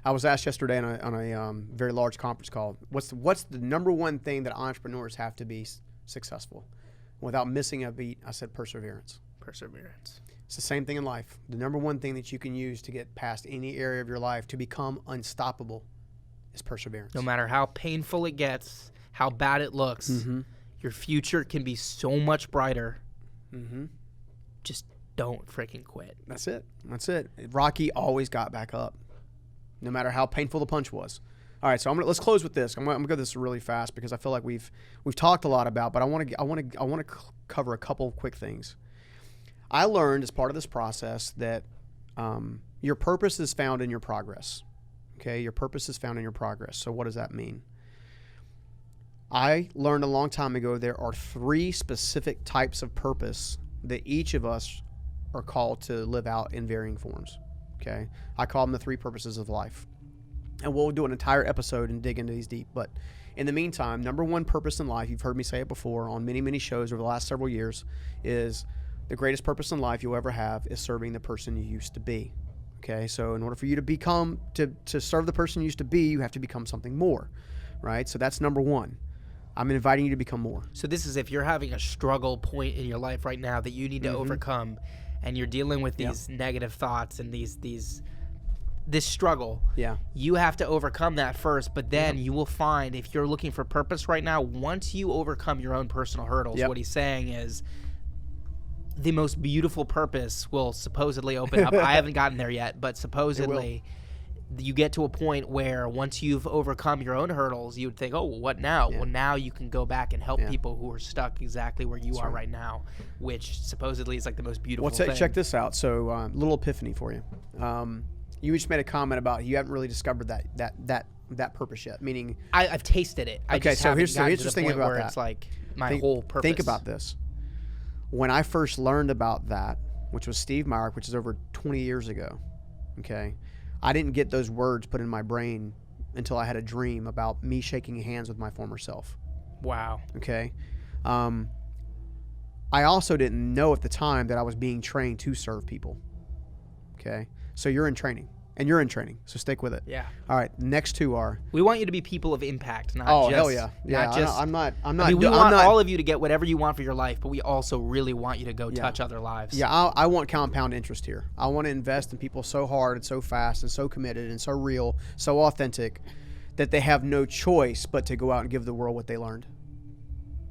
I was asked yesterday on a very large conference call, what's the number one thing that entrepreneurs have to be successful? Without missing a beat, I said perseverance. Perseverance. It's the same thing in life. The number one thing that you can use to get past any area of your life, to become unstoppable, is perseverance. No matter how painful it gets, how bad it looks, your future can be so much brighter. Just don't freaking quit. That's it. Rocky always got back up, no matter how painful the punch was. All right, so let's close with this. I'm gonna go this really fast because I feel like we've talked a lot about, but I want to cover a couple of quick things. I learned as part of this process that your purpose is found in your progress. Okay, your purpose is found in your progress. So what does that mean? I learned a long time ago there are 3 specific types of purpose that each of us are called to live out in varying forms. Okay, I call them the 3 purposes of life, and we'll do an entire episode and dig into these deep. But in the meantime, number 1 purpose in life, you've heard me say it before on many, many shows over the last several years, is the greatest purpose in life you'll ever have is serving the person you used to be. Okay, so in order for you to become, to serve the person you used to be, you have to become something more, right? So that's number 1. I'm inviting you to become more. So this is if you're having a struggle point in your life right now that you need to overcome, and you're dealing with these negative thoughts and this struggle. Yeah. You have to overcome that first, but then you will find, if you're looking for purpose right now, once you overcome your own personal hurdles, what he's saying is the most beautiful purpose will supposedly open up. I haven't gotten there yet, but supposedly you get to a point where once you've overcome your own hurdles, you would think, oh, well, what now? Well, now you can go back and help people who are stuck exactly where you are right now, which supposedly is like the most beautiful thing. Check this out. So little epiphany for you. You just made a comment about you haven't really discovered that purpose yet, meaning I've tasted it. I just so here's gotten the to the thing point about where that. it's like my whole purpose. Think about this. When I first learned about that, which was Steve Myrick, which is over 20 years ago, okay, I didn't get those words put in my brain until I had a dream about me shaking hands with my former self. Wow. Okay. I also didn't know at the time that I was being trained to serve people. Okay. So you're in training. And you're in training, so stick with it. Yeah. All right. Next 2 are. We want you to be people of impact, not just. Hell yeah. Not just. I'm not. I mean, we want all of you to get whatever you want for your life, but we also really want you to go touch other lives. Yeah, I want compound interest here. I want to invest in people so hard and so fast and so committed and so real, so authentic, that they have no choice but to go out and give the world what they learned.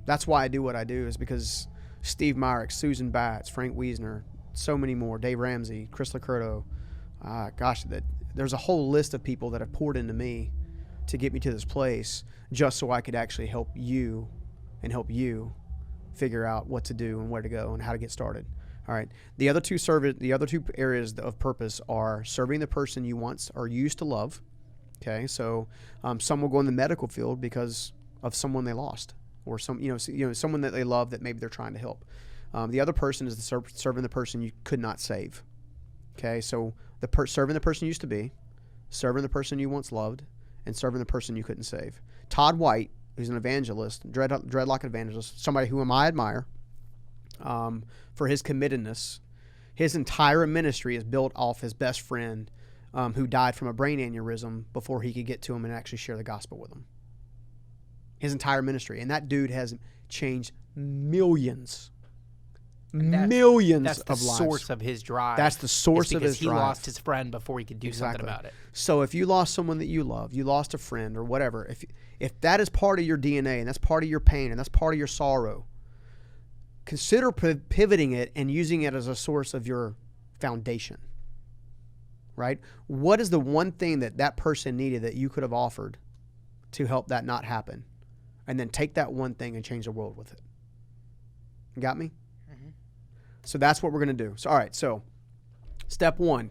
That's why I do what I do, is because Steve Myrick, Susan Batts, Frank Wiesner, so many more, Dave Ramsey, Chris Lacurto. There's a whole list of people that have poured into me to get me to this place just so I could actually help you and help you figure out what to do and where to go and how to get started. All right. The other two areas of purpose are serving the person you once or used to love. Okay. So some will go in the medical field because of someone they lost, or someone that they love that maybe they're trying to help. The other person is serving the person you could not save. Okay, so serving the person you used to be, serving the person you once loved, and serving the person you couldn't save. Todd White, who's an evangelist, dreadlock evangelist, somebody whom I admire for his committedness. His entire ministry is built off his best friend who died from a brain aneurysm before he could get to him and actually share the gospel with him. His entire ministry. And that dude has changed millions of lives. That's the source of his drive. That's the source of his drive. Because he lost his friend before he could do something about it. So if you lost someone that you love, you lost a friend or whatever, if that is part of your DNA and that's part of your pain and that's part of your sorrow, consider pivoting it and using it as a source of your foundation. Right? What is the one thing that person needed that you could have offered to help that not happen? And then take that one thing and change the world with it. You got me? So that's what we're going to do. So, all right. So step 1,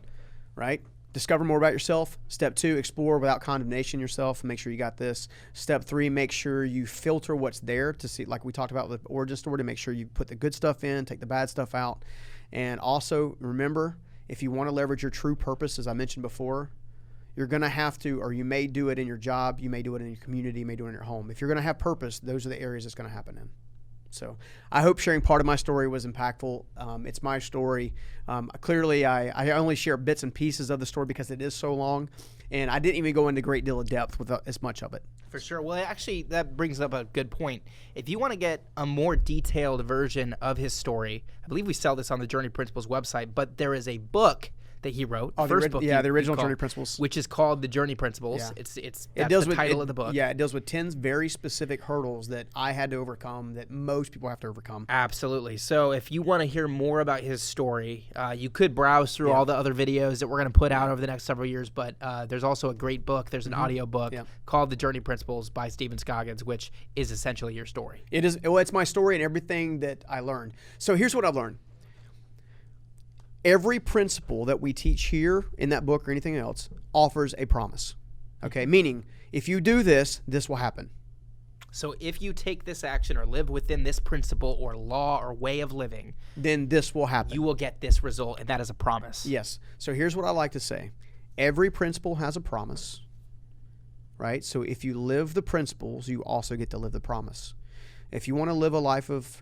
right? Discover more about yourself. Step 2, explore without condemnation yourself. Make sure you got this. Step 3, make sure you filter what's there to see, like we talked about with the origin story, to make sure you put the good stuff in, take the bad stuff out. And also remember, if you want to leverage your true purpose, as I mentioned before, you're going to have to, or you may do it in your job, you may do it in your community, you may do it in your home. If you're going to have purpose, those are the areas it's going to happen in. So I hope sharing part of my story was impactful. It's my story. Clearly, I only share bits and pieces of the story because it is so long, and I didn't even go into a great deal of depth with as much of it. For sure. Well, actually, that brings up a good point. If you want to get a more detailed version of his story, I believe we sell this on the Journey Principles website, but there is a book that he wrote. The original Journey Principles, which is called The Journey Principles. Yeah. That's the title of the book. Yeah, it deals with 10 very specific hurdles that I had to overcome that most people have to overcome. Absolutely. So if you want to hear more about his story, you could browse through all the other videos that we're going to put out over the next several years, but there's also a great book. There's an audio book called The Journey Principles by Stephen Scoggins, which is essentially your story. It is. Well, it's my story and everything that I learned. So here's what I've learned. Every principle that we teach here in that book or anything else offers a promise. Okay, meaning if you do this, this will happen. So if you take this action or live within this principle or law or way of living, then this will happen. you will get this result, and that is a promise. Yes. So here's what I like to say. Every principle has a promise, right? So if you live the principles, you also get to live the promise. If you want to live a life of,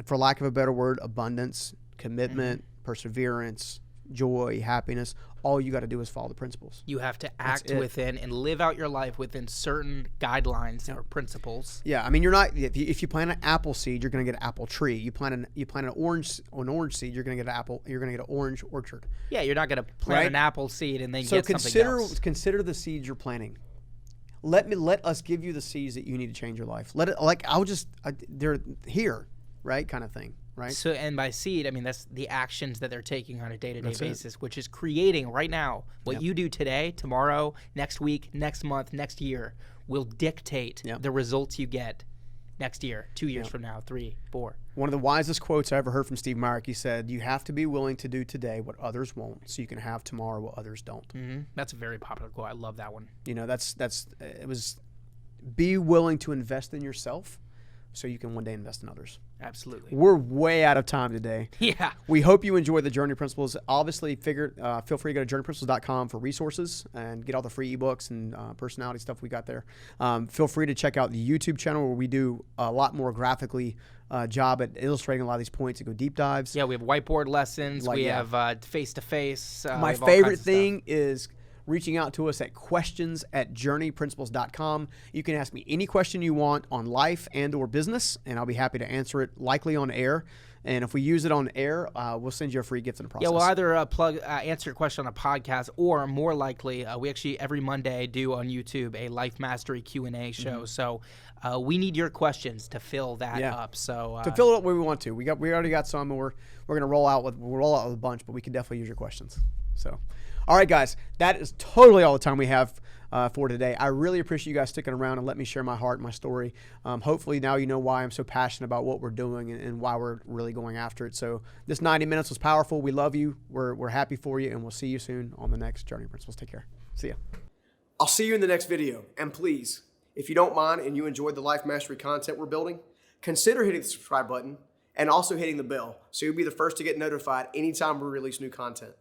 for lack of a better word, abundance, commitment, perseverance, joy, happiness, all you got to do is follow the principles. You have to act within and live out your life within certain guidelines or principles. Yeah, I mean, you're not. If you plant an apple seed, you're going to get an apple tree. You plant an orange seed, you're going to get an apple. You're going to get an orange orchard. Yeah, you're not going to plant an apple seed and then So get something else. consider the seeds you're planting. Let us give you the seeds that you need to change your life. They're here, right? Kind of thing. Right. So, and by seed, I mean that's the actions that they're taking on a day-to-day basis, which is creating right now. What you do today, tomorrow, next week, next month, next year will dictate the results you get next year, 2 years from now, 3, 4. One of the wisest quotes I ever heard from Steve Myrick, he said, "You have to be willing to do today what others won't, so you can have tomorrow what others don't." Mm-hmm. That's a very popular quote. I love that one. You know, it was be willing to invest in yourself, so you can one day invest in others. Absolutely. We're way out of time today. Yeah. We hope you enjoyed the Journey Principles. Obviously, feel free to go to journeyprinciples.com for resources and get all the free ebooks and personality stuff we got there. Feel free to check out the YouTube channel where we do a lot more graphically job at illustrating a lot of these points and go deep dives. Yeah, we have whiteboard lessons. We have face-to-face. My favorite thing is reaching out to us at questions@journeyprinciples.com. You can ask me any question you want on life and or business, and I'll be happy to answer it, likely on air. And if we use it on air, we'll send you a free gift in the process. Yeah, we'll either answer your question on a podcast, or more likely, we actually every Monday do on YouTube a Life Mastery Q&A show. So we need your questions to fill that up. So to fill it up where we want to. We already got some, and we're going to roll out with a bunch, but we can definitely use your questions. So, all right, guys, that is totally all the time we have for today. I really appreciate you guys sticking around and let me share my heart and my story. Hopefully now you know why I'm so passionate about what we're doing and why we're really going after it. So this 90 minutes was powerful. We love you. We're happy for you, and we'll see you soon on the next Journey Principles. Take care. See ya. I'll see you in the next video. And please, if you don't mind and you enjoyed the Life Mastery content we're building, consider hitting the subscribe button and also hitting the bell so you'll be the first to get notified anytime we release new content.